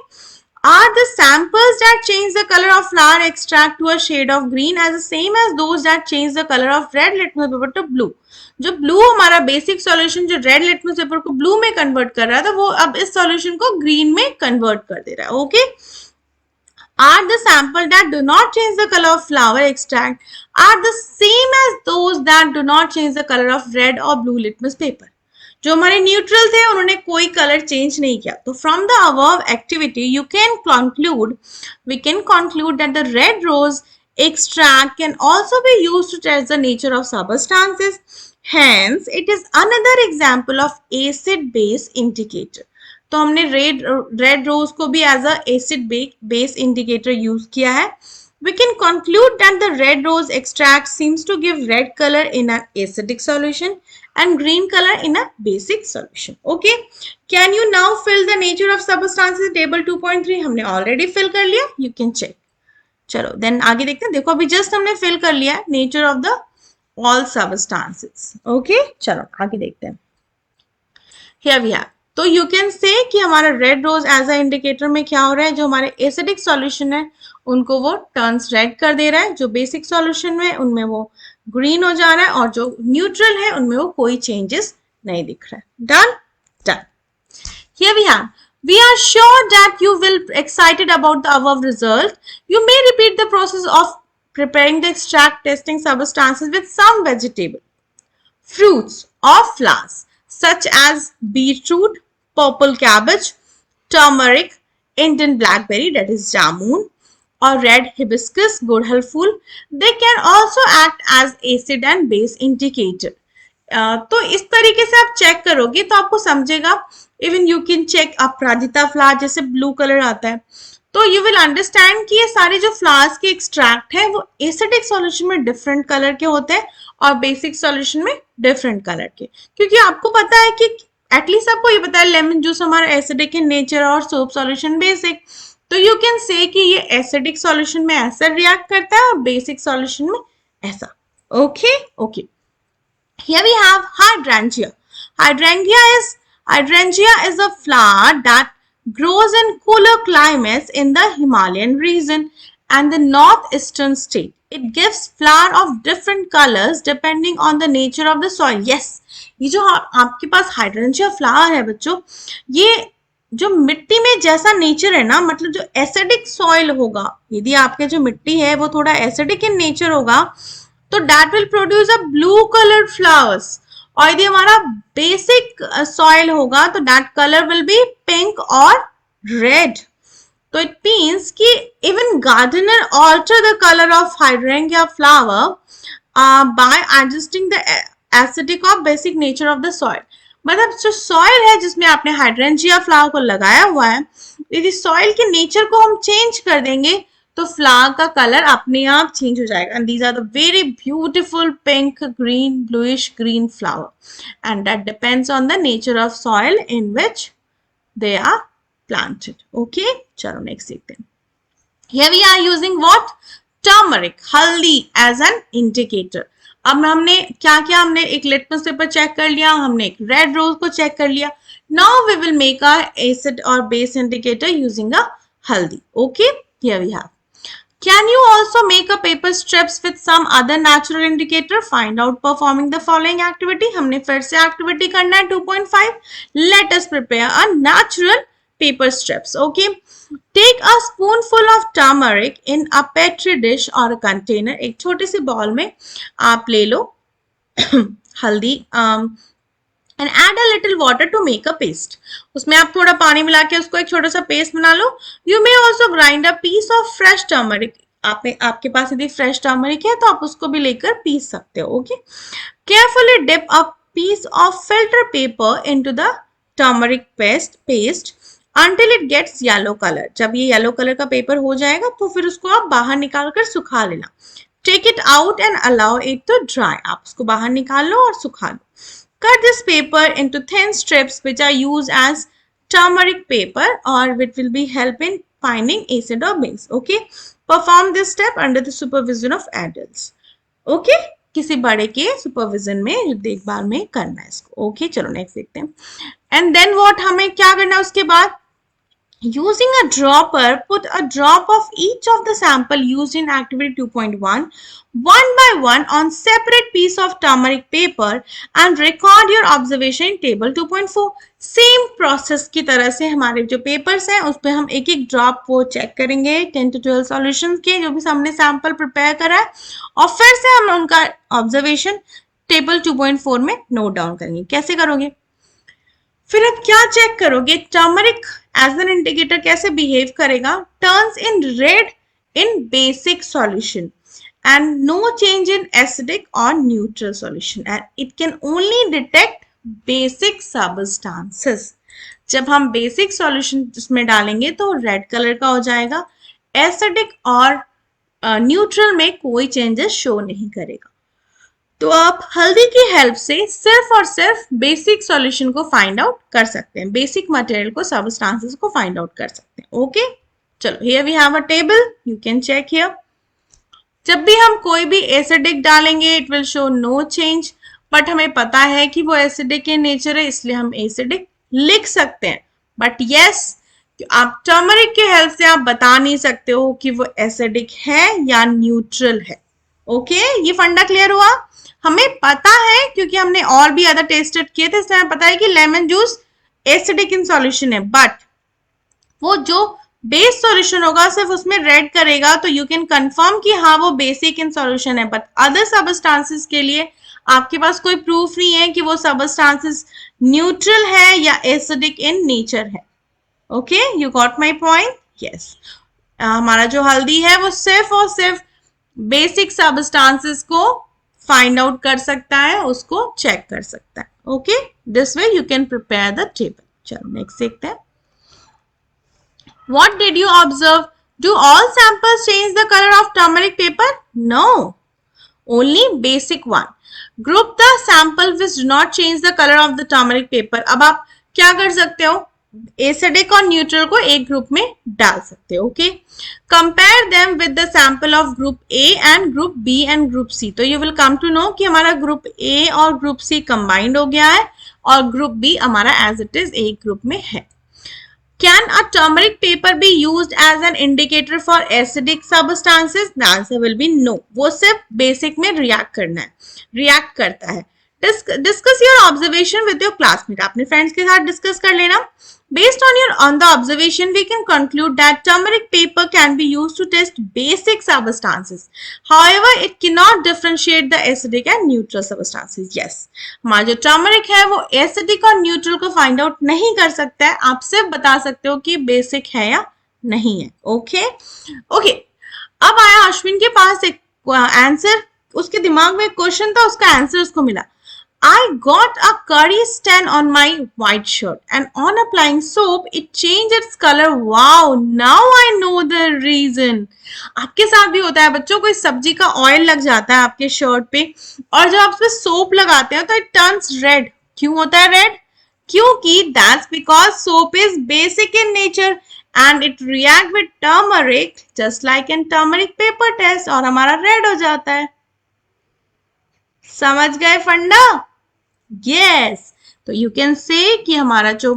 are the samples that change the color of flower extract to a shade of green as the same as those that change the color of red litmus paper to blue. जो blue हमारा basic solution जो red litmus paper को blue में convert कर रहा था वो अब इस सॉल्यूशन को ग्रीन में कन्वर्ट कर दे रहा है. Okay, are the sample that do not change the color of flower extract are the same as those that do not change the color of red or blue litmus paper. जो हमारे neutral थे उन्होंने कोई colour change नहीं किया. तो from the above activity we can conclude that the red rose extract can also be used to test the nature of substances. Hence, it is another example of acid base indicator. तो हमने red rose को भी as a acid base indicator use किया है. We can conclude that the red rose extract seems to give red color in an acidic solution and green color in a basic solution. Okay, can you now fill the nature of substances table 2.3? हमने already fill कर लिया, you can check. चलो then आगे देखते हैं. देखो अभी just हमने फिल कर लिया nature of the all substances. Okay, चलो आगे देखते हैं. हियर वी हैव, तो यू कैन से कि हमारा red rose as a indicator में क्या हो रहा है, जो हमारे एसिडिक सॉल्यूशन है उनको वो टर्न्स रेड कर दे रहा है, जो बेसिक सॉल्यूशन में उनमें वो ग्रीन हो जा रहा है, और जो न्यूट्रल है उनमें वो कोई चेंजेस नहीं दिख रहा है. Done done. Here we have, we are sure that you will be excited about the above result. You may repeat the process of preparing the extract testing substances with some vegetable, fruits or flowers such as beetroot, purple cabbage, turmeric, Indian blackberry that is jamun, or red hibiscus, gudhal phool. They can also act as acid and base indicator. तो इस तरीके से आप check करोगे तो आपको समझेगा. Even you can check अपराजिता फ्लावर जैसे ब्लू कलर आता है, तो यू विल अंडरस्टैंड कि ये सारे जो फ्लावर्स के एक्सट्रैक्ट हैं वो एसिडिक सॉल्यूशन में डिफरेंट कलर के होते हैं और बेसिक सॉल्यूशन में डिफरेंट कलर के. क्योंकि आपको पता है कि एटलीस्ट आपको ये पता है लेमन जूस हमारा एसिडिक इन नेचर और सोप सॉल्यूशन बेसिक. तो यू कैन से कि ये एसिडिक सॉल्यूशन में ऐसा रिएक्ट करता है और बेसिक सॉल्यूशन में ऐसा. Okay okay. Here we have hydrangea. Hydrangea is a flower that grows in cooler climates in the Himalayan region and the northeastern state. It gives flower of different colors depending on the nature of the soil. Yes, ये जो आपके पास hydrangea flower है बच्चों, ये जो मिट्टी में जैसा नेचर है ना, मतलब जो एसिडिक सॉइल होगा, यदि आपके जो मिट्टी है वो थोड़ा एसिडिक इन नेचर होगा तो that will produce a blue colored flowers. और यदि हमारा बेसिक सॉइल होगा तो that color will be pink और red. तो it means कि even gardener alter the color of hydrangea flower by adjusting the acidic or basic nature of the soil. मतलब जो सॉइल है जिसमें आपने हाइड्रेंजिया फ्लावर को लगाया हुआ है, यदि सॉइल के नेचर को हम चेंज कर देंगे तो फ्लावर का कलर अपने आप चेंज हो जाएगा. And these are the very beautiful pink green bluish green flower and that depends on the nature of soil in which they are planted. Okay, चलो नेक्स्ट देखते हैं. Here we are using what? Turmeric, हल्दी as an indicator. अब हमने क्या किया, हमने एक लिटमस पेपर चेक कर लिया, हमने एक रेड रोज को चेक कर लिया. Now we will make our acid or base indicator using a haldi. Okay, here we have. Can you also make a paper strips with some other natural indicator? Find out performing the following activity. हमने फिर से activity करना है 2.5. Let us prepare a natural paper strips. Okay. Take a spoonful of turmeric in a petri dish or a container. एक छोटे से ball में आप ले लो हल्दी and add a little water to make a paste. उसमें आप थोड़ा पानी मिला के उसको एक छोटा सा पेस्ट बना लो. You may also grind a piece of fresh turmeric. आपके पास यदि फ्रेश टर्मरिक है तो आप उसको भी लेकर पीस सकते हो. Okay. Carefully dip a piece of filter paper into the turmeric paste until it gets yellow color. जब ये येलो कलर का पेपर हो जाएगा तो फिर उसको आप बाहर निकाल कर सुखा लेना. Take it out and allow it to dry. आप उसको बाहर निकाल लो और सुखा लो. Cut this paper into thin strips which are used as turmeric paper or which will be help in finding acid or base. Okay. Perform this step under the supervision of adults. Okay. किसी बड़े के supervision में देखभाल में करना है इसको. Okay, चलो नेक्स्ट देखते हैं. एंड देन व्हाट, हमें क्या करना है उसके बाद? Using a dropper, put a drop of each of the sample used in activity 2.1 one by one on separate piece of turmeric paper and record your observation in table 2.4. Same process की तरह से हमारे जो papers हैं उस पर हम एक एक ड्रॉप वो चेक करेंगे 10 to 12 सॉल्यूशंस के जो भी हमने सैंपल प्रिपेयर करा है और फिर से हम उनका ऑब्जर्वेशन टेबल 2.4 में नोट डाउन करेंगे. कैसे करोगे? फिर आप क्या चेक करोगे? टर्मरिक एज एन इंडिकेटर कैसे बिहेव करेगा? Turns in red in basic solution and no change in acidic or neutral solution and it can only detect basic substances. जब हम बेसिक सॉल्यूशन इसमें डालेंगे तो रेड कलर का हो जाएगा. एसिडिक और न्यूट्रल में कोई चेंजेस शो नहीं करेगा. तो आप हल्दी की हेल्प से सिर्फ और सिर्फ बेसिक सॉल्यूशन को फाइंड आउट कर सकते हैं, बेसिक मटेरियल को, सबस्टांसेस को फाइंड आउट कर सकते हैं. ओके, चलो here we have a table, you can check here. जब भी हम कोई भी एसिडिक डालेंगे it will show no change, but हमें पता है कि वो एसिडिक in नेचर है इसलिए हम एसिडिक लिख सकते हैं. बट यस, आप टर्मरिक की हेल्प से आप बता नहीं सकते हो कि वो एसिडिक है या न्यूट्रल है. ओके, ये फंडा क्लियर हुआ? हमें पता है क्योंकि हमने और भी अदर टेस्टेड किए थे, इसलिए हमें पता है कि lemon juice acidic in solution है, बट वो जो बेस सॉल्यूशन होगा सिर्फ उसमें रेड करेगा तो यू कैन कंफर्म कि हाँ वो बेसिक इन सॉल्यूशन है. बट अदर सबस्टांसेस के लिए आपके पास कोई प्रूफ नहीं है कि वो सबस्टांसेस न्यूट्रल है या एसिडिक इन नेचर है. Okay, you got my point? Yes, हमारा जो हल्दी है वो सिर्फ और सिर्फ बेसिक सबस्टांसेस को फाइंड आउट कर सकता है, उसको चेक कर सकता है. Okay, this way you can prepare the table. चलो नेक्स्ट देखते हैं. What did you observe? Do all samples change the color of turmeric paper? No, only basic one. Group the sample which do not change the color of the turmeric paper. अब आप क्या कर सकते हो? Acidic और neutral को एक group में डाल सकते हो. Okay, compare them with the sample of group A and group B and group C. तो you will come to know कि हमारा ग्रुप ए और ग्रुप सी कंबाइंड हो गया है और ग्रुप बी हमारा एज इट इज एक ग्रुप में है. Can a turmeric paper be used as an indicator for acidic substances? The answer will be no. वो सिर्फ बेसिक में रिएक्ट करना है, रिएक्ट करता है. Discuss your observation with your classmate. अपने फ्रेंड्स के साथ डिस्कस कर लेना. Based on the observation, we can conclude that turmeric paper can be used to test basic substances. However, it cannot differentiate the acidic and neutral substances. Yes, हमारा जो turmeric है वो acidic और neutral को find out नहीं कर सकता है. आप सिर्फ बता सकते हो कि basic है या नहीं है. Okay, okay. अब आया अश्विन के पास एक आंसर, उसके दिमाग में एक क्वेश्चन था, उसका आंसर उसको मिला. I got a curry stain on my white shirt and on applying soap it changed its color. Wow, now I know the reason. आपके साथ भी होता है बच्चों, कोई सब्जी का ऑयल लग जाता है आपके शर्ट पे और जब आप उस पे सोप लगाते हैं तो इट टर्न्स रेड. क्यों होता है रेड? क्योंकि that's because soap is basic in nature and it react with turmeric just like in turmeric paper test और हमारा रेड हो जाता है। समझ गए फंडा? यस। तो यू कैन से कि हमारा जो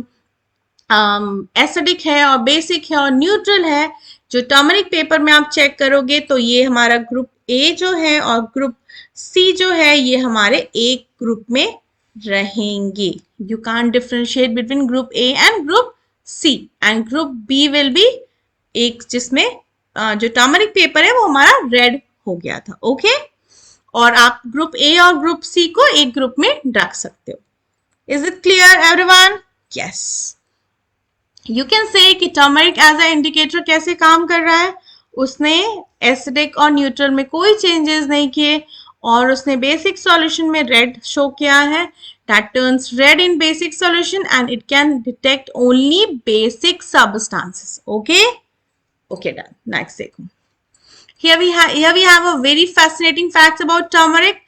एसिडिक है और बेसिक है और न्यूट्रल है, जो टर्मरिक पेपर में आप चेक करोगे तो ये हमारा ग्रुप ए जो है और ग्रुप सी जो है ये हमारे एक ग्रुप में रहेंगे। You can't differentiate between group A and group C, and group B will be एक जिसमें जो टर्मरिक पेपर है वो हमारा रेड हो गया था। ओके और आप ग्रुप ए और ग्रुप सी को एक ग्रुप में रख सकते हो। Is it clear everyone? Yes. You can say कि टर्मरिक एज अ इंडिकेटर कैसे काम कर रहा है। उसने एसिडिक और न्यूट्रल में कोई चेंजेस नहीं किए और उसने बेसिक सॉल्यूशन में रेड शो किया है। That turns red in basic solution and it can detect only basic substances. Okay okay done. Next देखो, here we have a very fascinating facts about turmeric.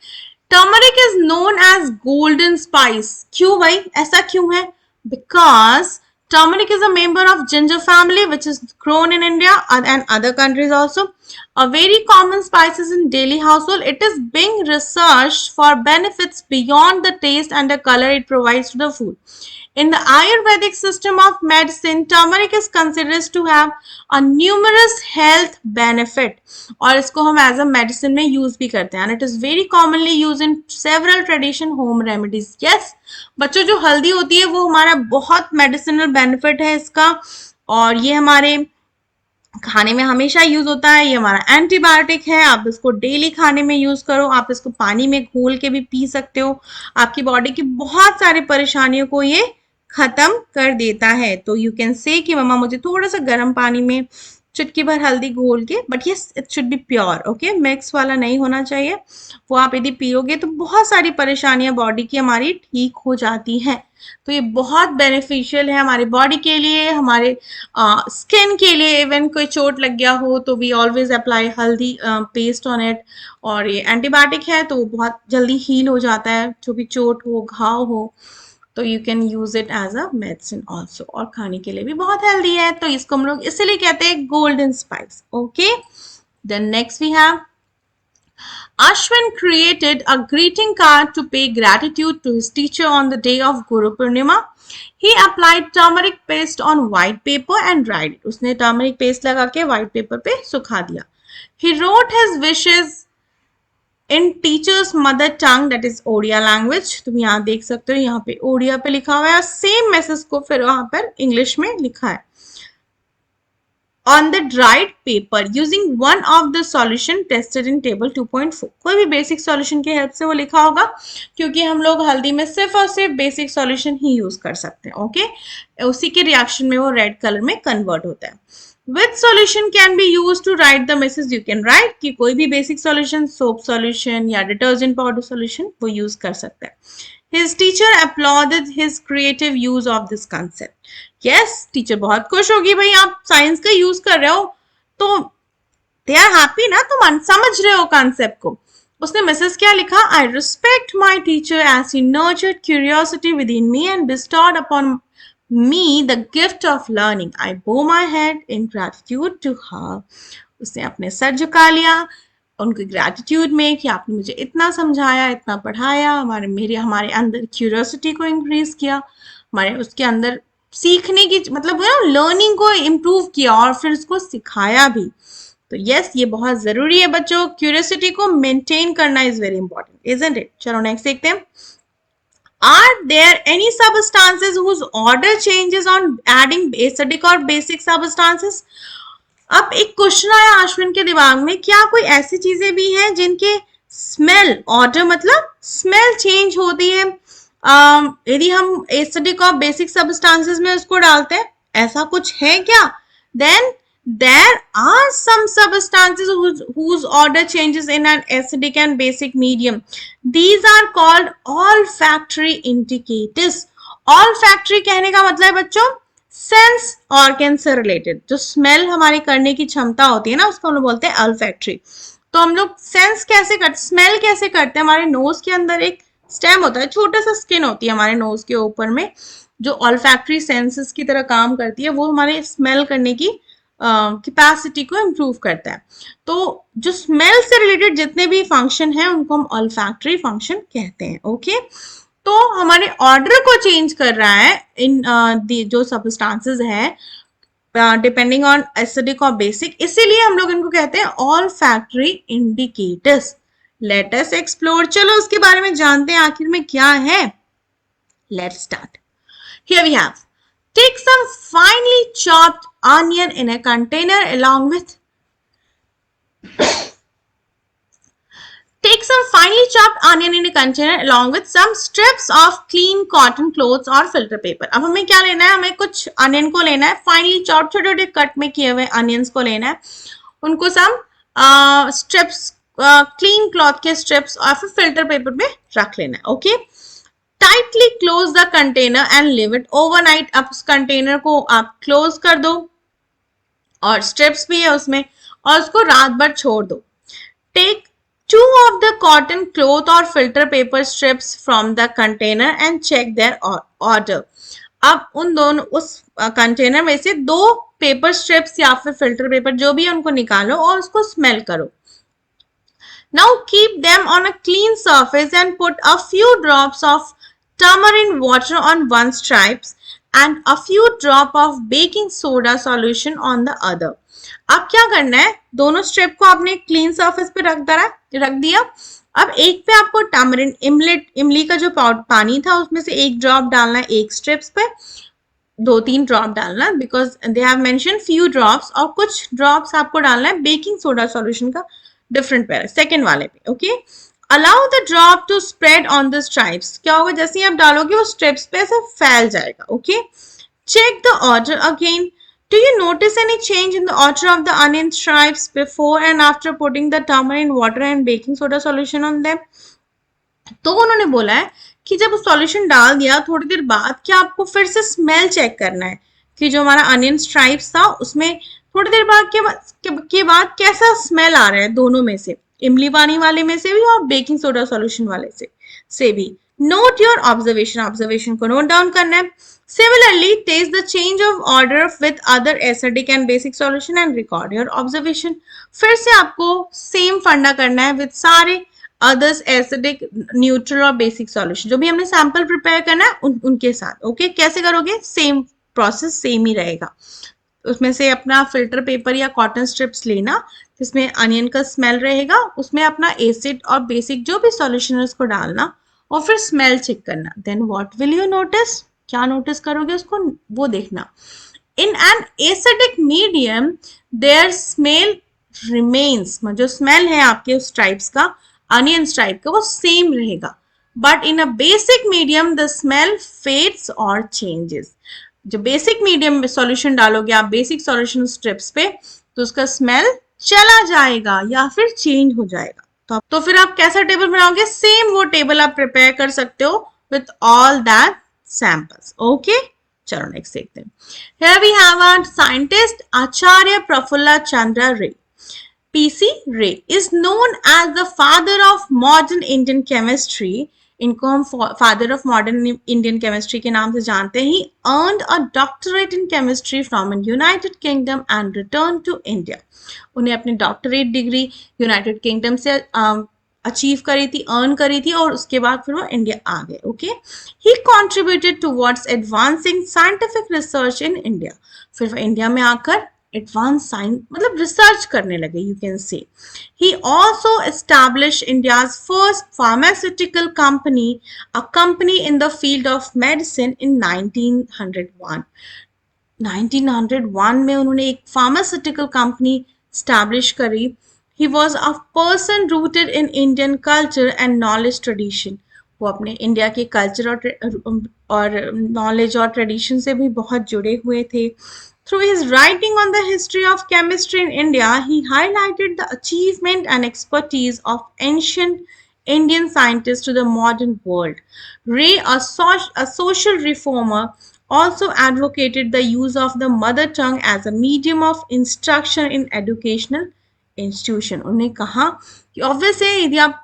Turmeric is known as golden spice. क्यों भाई ऐसा क्यों है? Because turmeric is a member of ginger family which is grown in India and other countries also. A very common spices in daily household. It is being researched for benefits beyond the taste and the color it provides to the food. In the Ayurvedic system of medicine, turmeric is considered to have a numerous health benefit. और इसको हम as a medicine में use भी करते हैं and it is very commonly used in several tradition home remedies. Yes, बच्चों जो हल्दी होती है वो हमारा बहुत medicinal benefit है इसका, और ये हमारे खाने में हमेशा यूज होता है। ये हमारा एंटीबायोटिक है, आप इसको डेली खाने में यूज करो, आप इसको पानी में घोल के भी पी सकते हो। आपकी बॉडी की बहुत सारी परेशानियों को ये खत्म कर देता है। तो यू कैन से कि मम्मा मुझे थोड़ा सा गर्म पानी में चुटकी भर हल्दी घोल के, बट ये it should be pure, okay, mix वाला नहीं होना चाहिए। वो आप यदि पियोगे तो बहुत सारी परेशानियां बॉडी की हमारी ठीक हो जाती हैं। तो ये बहुत बेनिफिशियल है हमारी बॉडी के लिए, हमारे स्किन के लिए। इवन कोई चोट लग गया हो तो वी ऑलवेज अप्लाई हल्दी पेस्ट ऑन इट, और ये एंटीबायोटिक है तो वो बहुत जल्दी हील हो जाता है, जो भी चोट हो घाव हो। तो you can use it as a medicine also, और खाने के लिए भी बहुत हेल्दी है। तो इसको हम लोग इसलिए कहते हैं golden spice. Okay, then next we have Ashwin created a greeting card to pay gratitude to his teacher on the day of Guru Purnima. He applied turmeric paste on white paper and dried it. उसने turmeric paste लगा के white paper पे सुखा दिया। He wrote his wishes in teacher's mother tongue, that is Odia language. तुम यहाँ देख सकते हो, यहाँ पे ओडिया पे लिखा हुआ है और सेम मैसेज को फिर वहां पर इंग्लिश में लिखा है। On the dried paper using one of the solution tested in table 2.4. कोई भी बेसिक सॉल्यूशन की हेल्प से वो लिखा होगा, क्योंकि हम लोग हल्दी में सिर्फ और सिर्फ बेसिक सॉल्यूशन ही यूज कर सकते हैं। ओके, उसी के रिएक्शन में वो रेड कलर में कन्वर्ट होता है। Which solution can be used to write the message? You can write कि कोई भी बेसिक सॉल्यूशन, सोप सॉल्यूशन या डिटर्जेंट पाउडर सॉल्यूशन वो यूज कर सकता है। His teacher applauded his creative use of this concept. Yes, teacher बहुत खुश होगी, भाई आप साइंस का यूज कर रहे हो तो दे आर हैप्पी ना, तुम समझ रहे हो कॉन्सेप्ट को। उसने मैसेज क्या लिखा? I respect my teacher as he nurtured curiosity within me and bestowed upon me the gift of learning. I bow my head in gratitude to her. उसने अपने सर झुका लिया उनकी ग्रैटिट्यूड में कि आपने मुझे इतना समझाया, इतना पढ़ाया, हमारे अंदर क्यूरियोसिटी को इंक्रीज किया, हमारे उसके अंदर सीखने की मतलब लर्निंग को इम्प्रूव किया और फिर उसको सिखाया भी। तो यस, ये बहुत जरूरी है बच्चों, क्यूरियोसिटी को मेंटेन करना is very important, isn't it? चलो नेक्स्ट देखते हैं। Are there any substances whose order changes on adding acidic or basic substances? अब एक क्वेश्चन आया अश्विन के दिमाग में, क्या कोई ऐसी चीजें भी हैं जिनके स्मेल, ऑर्डर मतलब स्मेल चेंज होती है यदि हम एसिडिक और बेसिक सब्सटेंसेस में उसको डालते हैं? ऐसा कुछ है क्या? Then there are some substances whose order changes in an acidic and basic medium. These are called olfactory indicators. Olfactory कहने का मतलब है बच्चों सेंस ऑर्गन से रिलेटेड, जो स्मेल हमारी करने की क्षमता होती है ना, उसको हम लोग बोलते हैं olfactory. तो हम लोग सेंस कैसे करते, स्मेल कैसे करते हैं? हमारे नोज के अंदर एक स्टेम होता है, छोटा सा स्किन होती है हमारे नोज के ऊपर में, जो ऑल्फैक्टरी सेंसेस की तरह काम करती है, वो हमारे स्मेल करने की कैपेसिटी को इम्प्रूव करता है। तो जो स्मेल से रिलेटेड जितने भी फंक्शन हैं उनको हम ऑल्फैक्टरी फंक्शन कहते हैं। ओके, तो हमारे ऑर्डर को चेंज कर रहा है इन जो सब्सटेंसेस है डिपेंडिंग ऑन एसिडिक और बेसिक, इसीलिए हम लोग इनको कहते हैं all factory indicators. Let us explore, चलो उसके बारे में जानते हैं आखिर में क्या है। Let's start. Here we have, take some finely chopped onion in a container along with Take some finely chopped onion in a container along with some strips of clean cotton clothes or filter paper. अब हमें क्या लेना है, हमें कुछ onion को लेना है, फाइनली चॉप छोटे छोटे कट में किए हुए अनियंस को लेना है, उनको सम स्ट्रिप्स क्लीन क्लॉथ के स्ट्रिप्स और फिर फिल्टर पेपर में रख लेना है। Okay, tightly close the container and live it overnight. अब उस कंटेनर को आप क्लोज कर दो और स्ट्रिप्स भी है उसमें, और उसको रात भर छोड़ दो। Take two of the cotton cloth or filter paper strips from the container and check their order. अब उन दोनों उस कंटेनर में से दो पेपर स्ट्रिप्स या फिर फिल्टर पेपर जो भी है उनको निकालो और उसको स्मेल करो। Now keep them on a clean surface and put a few drops of tamarind water on one stripes and a few drop of baking soda solution on the other. अब क्या करना है, दोनों स्ट्रिप को आपने clean surface पे रख दिया। अब एक पे आपको टैमरिन इमली का जो पानी था उसमें से एक ड्रॉप डालना है एक स्ट्रिप्स पे, 2-3 ड्रॉप डालना, because they have mention few drops, और कुछ ड्रॉप्स आपको डालना है बेकिंग सोडा सॉल्यूशन का डिफरेंट पे, सेकेंड वाले पे। Okay, allow the drop to spread on the stripes. क्या होगा, जैसे ही आप डालोगे वो स्ट्रिप्स पे ऐसे फैल जाएगा। Okay, check the order again. Do you notice any change in the order of the onion stripes before and after putting the tamarind water and baking soda solution on them? तो उन्होंने बोला है कि जब सॉल्यूशन डाल दिया थोड़ी देर बाद क्या आपको फिर से स्मेल चेक करना है कि जो हमारा अनियन स्ट्राइप्स था उसमें थोड़ी देर बाद के बाद कैसा स्मेल आ रहा है, दोनों में से, इमली पानी वाले में से भी और बेकिंग सोडा सॉल्यूशन वाले से भी। नोट योर ऑब्जर्वेशन को नोट डाउन करना है। Similarly, taste the change of order with other acidic and basic solution and record your observation. फिर से आपको सेम फंडा करना है विद सारे अदर्स एसिडिक, न्यूट्रल और बेसिक सॉल्यूशन, जो भी हमने सैंपल प्रिपेयर करना है उनके साथ। ओके, कैसे करोगे, सेम प्रोसेस सेम ही रहेगा। उसमें से अपना फिल्टर पेपर या कॉटन स्ट्रिप्स लेना जिसमें अनियन का स्मेल रहेगा, उसमें अपना एसिड और बेसिक जो भी सॉल्यूशन है उसको डालना और फिर स्मेल चेक करना। Then what will you notice, क्या नोटिस करोगे उसको वो देखना। In an acidic medium there smell remains, जो स्मेल है आपके स्ट्राइप्स का, अनियन स्ट्राइप का, वो सेम रहेगा। But in a basic medium the smell fades और चेंजेस। जो बेसिक मीडियम में सॉल्यूशन डालोगे आप बेसिक सॉल्यूशन स्ट्रिप्स पे, तो उसका स्मेल चला जाएगा या फिर चेंज हो जाएगा। तो फिर आप कैसा टेबल बनाओगे, सेम वो टेबल आप प्रिपेयर कर सकते हो with all that samples. Okay, chalo next देखते हैं। Here we have our scientist Acharya Prafulla Chandra Ray. PC Ray is known as the father of modern Indian chemistry. इनको हम father of modern Indian chemistry के नाम से जानते हैं। He earned a doctorate in chemistry from the United Kingdom and returned to India. उन्हें अपनी doctorate degree United kingdom से अचीव करी थी, अर्न करी थी, और उसके बाद फिर वो इंडिया आ गए। Okay, he contributed towards advancing scientific research in India. फिर वो इंडिया में आकर एडवांस साइंस मतलब रिसर्च करने लगे, यू कैन से। He also establish India's first pharmaceutical company, a company in the field of medicine in 1901। 1901 में उन्होंने एक फार्मास्यूटिकल कंपनी स्टैब्लिश करी। He was a person rooted in Indian culture and knowledge tradition. वो अपने India के culture और knowledge और tradition से भी बहुत जुड़े हुए थे। Through his writing on the history of chemistry in India, he highlighted the achievement and expertise of ancient Indian scientists to the modern world. Ray, a social reformer, also advocated the use of the mother tongue as a medium of instruction in educational institution. उन्होंने कहा कि obvious है यदि आप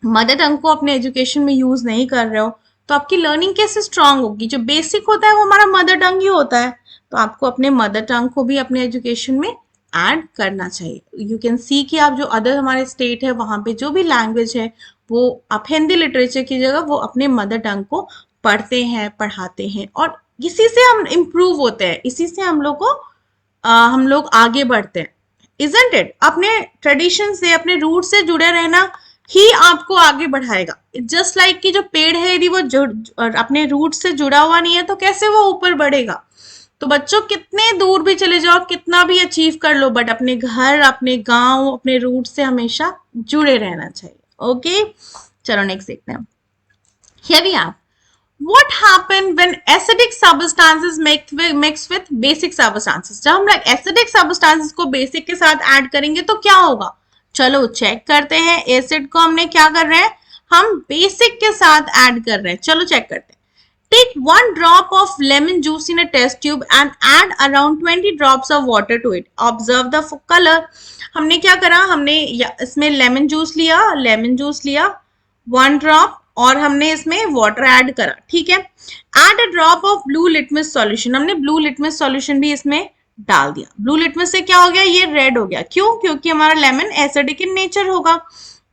mother tongue को अपने education में use नहीं कर रहे हो तो आपकी लर्निंग कैसे स्ट्रांग होगी? जो बेसिक होता है वो हमारा मदर टंग ही होता है, तो आपको अपने मदर टंग को भी अपने एजुकेशन में ऐड करना चाहिए. यू कैन सी कि आप जो अदर हमारे स्टेट है वहां पे जो भी लैंग्वेज है वो आप हिंदी लिटरेचर की जगह वो अपने मदर टंग को पढ़ते हैं, पढ़ाते हैं, और इसी से हम इम्प्रूव होते हैं, इसी से हम लोग को हम लोग आगे बढ़ते हैं. Isn't it? अपने ट्रेडिशन से, अपने रूट से जुड़े रहना ही आपको आगे बढ़ाएगा. जस्ट लाइक कि जो पेड़ है यदि वो अपने रूट से जुड़ा हुआ नहीं है तो कैसे वो ऊपर बढ़ेगा? तो बच्चों कितने दूर भी चले जाओ, कितना भी अचीव कर लो, बट अपने घर, अपने गांव, अपने रूट से हमेशा जुड़े रहना चाहिए. ओके, चलो नेक्स्ट देखते हैं. Here we have. What happen when acidic substances mix with basic substances? जब हम लोग acidic substances को basic के साथ ऐड करेंगे तो क्या होगा? चलो चेक करते हैं. एसिड को हमने क्या कर रहे हैं, हम बेसिक के साथ ऐड कर रहे हैं. चलो चेक करते हैं. Take 1 drop of lemon juice in a test tube and add around 20 drops of water to it. Observe the color. हमने क्या करा, हमने इसमें लेमन जूस लिया 1 ड्रॉप और हमने इसमें वाटर ऐड करा. ठीक है. Add a drop of blue litmus solution. हमने ब्लू लिटमस सॉल्यूशन भी इसमें डाल दिया. ब्लू लिटमस से क्या हो गया, ये रेड हो गया. क्यों? क्योंकि हमारा लेमन एसिडिक इन नेचर होगा.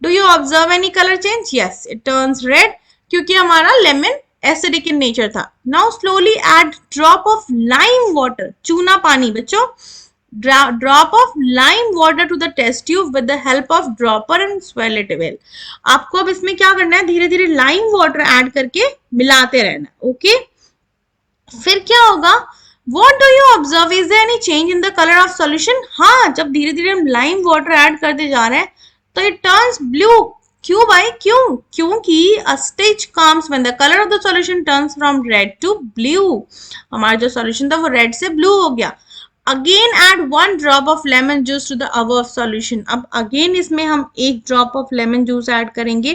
Do you observe any colour change? Yes, it turns red क्योंकि हमारा लेमन एसिडिक इन नेचर था. Now slowly add drop of lime water. चूना पानी बच्चों. drop of lime water to the test tube with the help of dropper and swirl it well. आपको अब इसमें क्या करना है, धीरे धीरे लाइम वाटर ऐड करके मिलाते रहना. ओके, फिर क्या होगा, what do you observe, is there any change in the color of solution? हाँ, जब धीरे धीरे हम लाइम वाटर ऐड करते जा रहे हैं तो it turns blue. क्यों भाई, क्यों? क्योंकि a stage comes when the color of the solution turns from red to blue. हमारा जो solution था वो red से blue हो गया. Again add 1 drop of lemon juice to the above solution. अब अगेन इसमें हम 1 drop of lemon juice add करेंगे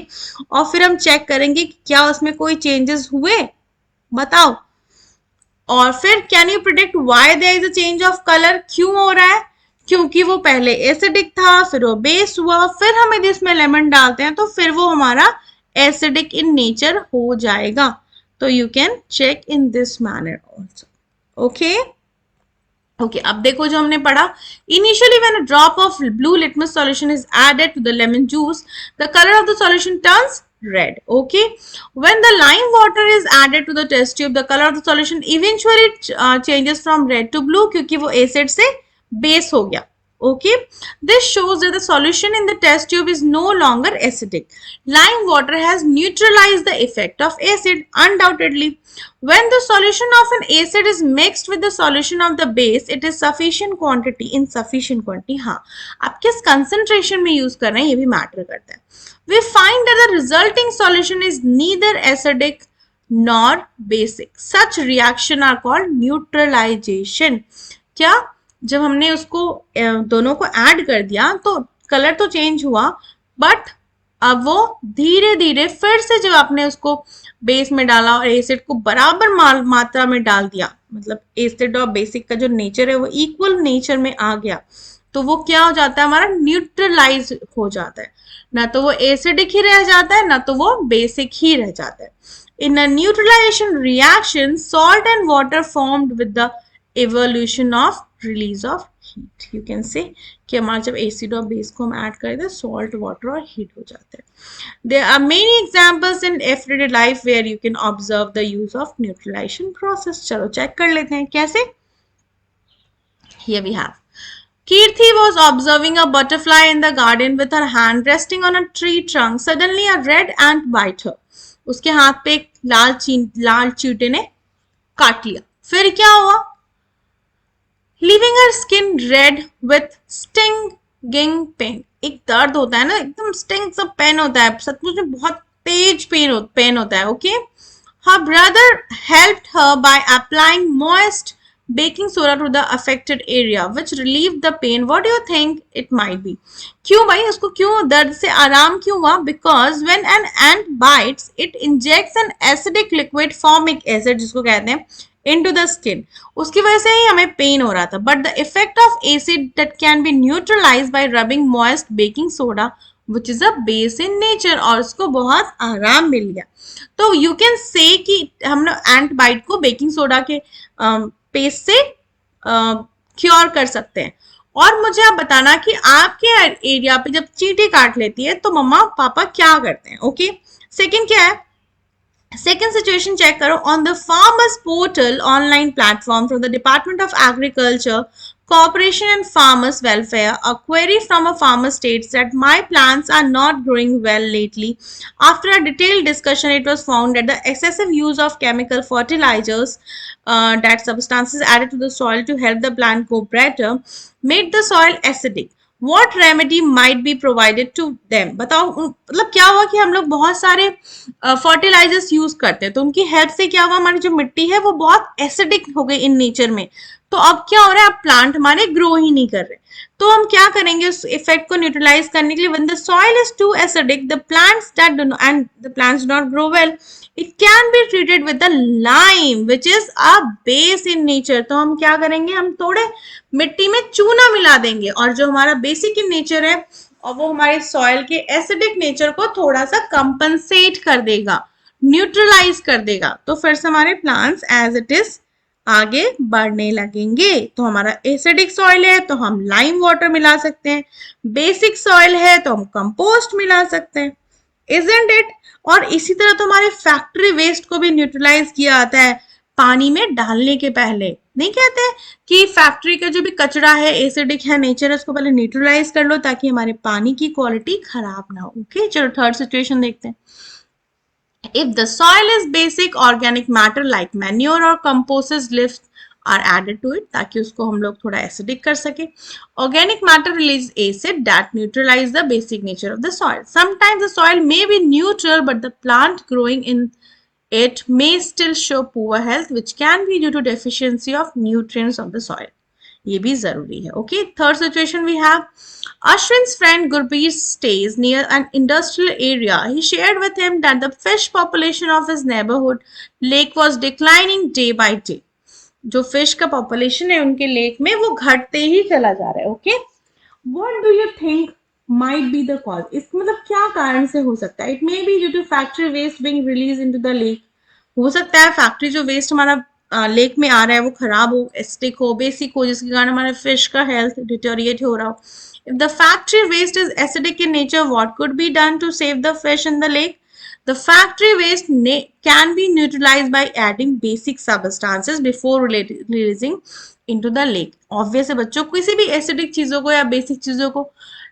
और फिर हम चेक करेंगे कि क्या उसमें कोई चेंजेस हुए, बताओ. और फिर can you predict why there is a change of colour? क्यों हो रहा है? क्योंकि वो पहले एसिडिक था, फिर वो बेस हुआ, फिर हम यदि इसमें लेमन डालते हैं तो फिर वो हमारा एसिडिक इन नेचर हो जाएगा. तो you can check in this manner also. Okay okay, अब देखो जो हमने पढ़ा. Initially when a drop of blue litmus solution is added to the lemon juice the colour of the solution turns red. Okay, when the lime water is added to the test tube the color of the solution eventually changes from red to blue क्योंकि वो acid से base हो गया. Okay, this shows that the solution in the test tube is no longer acidic. Lime water has neutralized the effect of acid. Undoubtedly, when the solution of an acid is mixed with the solution of the base, it is sufficient quantity. In sufficient quantity, हाँ, आप किस concentration में use कर रहे हैं ये भी matter करता है. We find that the resulting solution is neither acidic nor basic. Such reaction are called neutralization. क्या? जब हमने उसको दोनों को ऐड कर दिया तो कलर तो चेंज हुआ, बट अब वो धीरे धीरे फिर से जब आपने उसको बेस में डाला और एसिड को बराबर मात्रा में डाल दिया, मतलब एसिड और बेसिक का जो नेचर है वो इक्वल नेचर में आ गया, तो वो क्या हो जाता है, हमारा न्यूट्रलाइज हो जाता है. ना तो वो एसिडिक ही रह जाता है, ना तो वो बेसिक ही रह जाता है. In a neutralization reaction salt and water formed with the evolution of release of heat. You can say कि हमारा जब एसिड और बेस को हम ऐड करते हैं सॉल्ट, वाटर और हीट हो जाते हैं. There are many examples in everyday life where you can observe the use of neutralization process. चलो चेक कर लेते हैं कैसे. Here we have. Kirti was observing a butterfly in the garden with her hand resting on a tree trunk. Suddenly a red ant bite her. उसके हाथ पे एक लाल चींटे ने काट लिया. फिर क्या हुआ? Leaving her skin red with stinging pain. एक दर्द होता है ना, एकदम sting सा पेन होता है, सचमुच में बहुत तेज पेन होता है. Okay, her brother helped her by applying moist baking soda to the affected area which relieved the pain. What do you think it might be? क्यों भाई, उसको क्यों दर्द से आराम क्यों हुआ? Because when an ant bites it injects an acidic liquid, formic acid जिसको कहते हैं, into the skin. उसकी वजह से ही हमें पेन हो रहा था. But the effect of acid that can be neutralized by rubbing moist baking soda which is a base in nature, और उसको बहुत आराम मिल गया। तो यू कैन से कि हम एंट बाइट को बेकिंग सोडा के पेस्ट से क्योर कर सकते हैं। और मुझे आप बताना कि आपके एरिया पे जब चींटी काट लेती है तो मम्मा पापा क्या करते हैं। ओके, सेकंड क्या है, second situation check karo on the farmers portal online platform from the Department of Agriculture, Cooperation and Farmers Welfare. A query from a farmer states that my plants are not growing well lately. After a detailed discussion, it was found that the excessive use of chemical fertilizers, that substances added to the soil to help the plant grow better, made the soil acidic. What remedy might be provided to them? बताओ, मतलब क्या हुआ कि हम लोग बहुत सारे fertilisers use करते हैं, तो उनकी हेल्प से क्या हुआ, हमारी जो मिट्टी है वो बहुत एसिडिक हो गई इन नेचर में। तो अब क्या हो रहा है, अब प्लांट हमारे ग्रो ही नहीं कर रहे। तो हम क्या करेंगे उस इफेक्ट को न्यूट्रलाइज करने के लिए, when the soil is too acidic the plants that do and the plants do not grow well, it can be treated with the lime which is a base in nature. तो हम क्या करेंगे, हम थोड़े मिट्टी में चूना मिला देंगे, और जो हमारा बेसिक इन नेचर है और वो हमारे सॉइल के एसिडिक नेचर को थोड़ा सा कंपनसेट कर देगा, न्यूट्रलाइज कर देगा। तो फिर से हमारे प्लांट्स एज इट इज आगे बढ़ने लगेंगे। तो हमारा एसिडिक सॉइल है तो हम लाइम वाटर मिला सकते हैं, बेसिक सॉइल है तो हम कंपोस्ट मिला सकते हैं, इजंट इट। और इसी तरह तो हमारे फैक्ट्री वेस्ट को भी न्यूट्रलाइज किया जाता है पानी में डालने के पहले। नहीं कहते कि फैक्ट्री का जो भी कचरा है एसिडिक है नेचर, उसको पहले न्यूट्रलाइज कर लो ताकि हमारे पानी की क्वालिटी खराब ना हो। ओके, चलो थर्ड सिचुएशन देखते हैं। If the soil is basic, organic matter like manure or compost lifts are added to it ताकि उसको हम लोग थोड़ा acidic कर सके। Organic matter release acid that neutralize the basic nature of the soil. Sometimes the soil may be neutral, but the plant growing in it may still show poor health, which can be due to deficiency of nutrients of the soil. ये भी जरूरी है। Okay, third situation we have Ashwin's friend Gurpreet stays near an industrial area. He shared with him that the fish population of his neighborhood lake was declining day by day. जो fish का population है उनके lake में वो घटते ही चला जा रहा है। Okay, what do you think might be the cause? इस मतलब क्या कारण से हो सकता है? It may be due to factory waste being release into the lake. हो सकता है फैक्ट्री जो वेस्ट हमारा लेक में आ रहा है वो खराब हो, एसिडिक हो, बेसिक हो, जिसके कारण हमारे फिश का हेल्थ डिटोरिएट हो रहा हो। If the factory waste is acidic in nature, what could be done to save the fish in the lake? The factory waste can be neutralized by adding basic substances before releasing into the lake. Obvious है बच्चों, किसी भी acidic चीजों को या basic चीजों को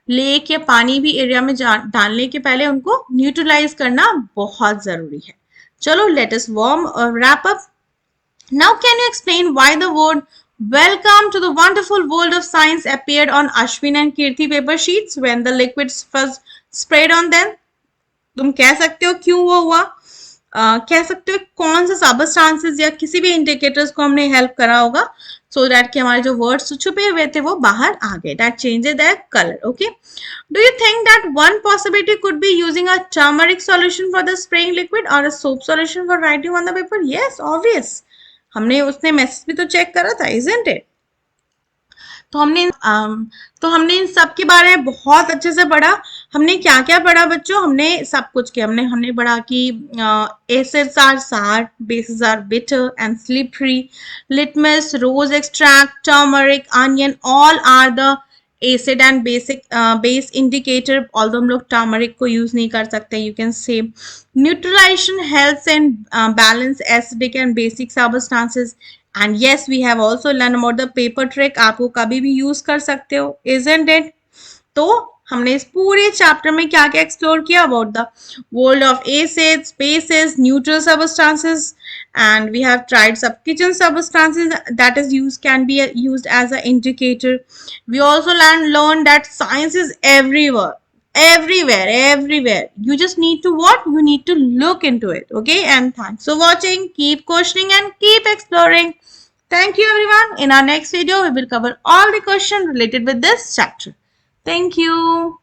lake या पानी भी एरिया में डालने के पहले उनको न्यूट्रलाइज करना बहुत जरूरी है। चलो let us wrap up. Now can you explain why the word welcome to the wonderful world of science appeared on Ashwin and Kirti paper sheets when the liquids was sprayed on them? तुम कह सकते हो क्यों वो हुआ, कह सकते हो कौन से सबस्टांसेस या किसी भी इंडिकेटर्स को हमने हेल्प करा होगा सो दैट कि हमारे जो वर्ड्स छुपे हुए थे वो बाहर आ गए, that changes their colour. Okay, do you think that one possibility could be using a turmeric solution for the spraying liquid और a soap solution for writing on the paper? Yes, obvious, हमने उसने message भी तो check करा था, isn't it? तो हमने इन सब के बारे में बहुत अच्छे से पढ़ा। हमने क्या क्या पढ़ा बच्चों? हमने सब कुछ किया। हमने पढ़ा कि acids are sour, bases are bitter and slippery, litmus, rose extract, turmeric, onion, all are the acid and basic base indicator. Although हम लोग टर्मरिक को यूज नहीं कर सकते, you can say neutralisation helps and balance acidic and basic substances. And yes, we have also learned about the paper trick. आपको कभी भी use कर सकते हो, isn't it? तो हमने इस पूरे चैप्टर में क्या क्या एक्सप्लोर किया? About the world of acids, basis, neutral substances, and we have tried some kitchen substances that is used can be used as an indicator. We also learned that science is everywhere. You just need to what? You need to look into it. Okay, and thanks for watching. Keep questioning and keep exploring. Thank you everyone. In our next video we will cover all the questions related with this chapter. Thank you.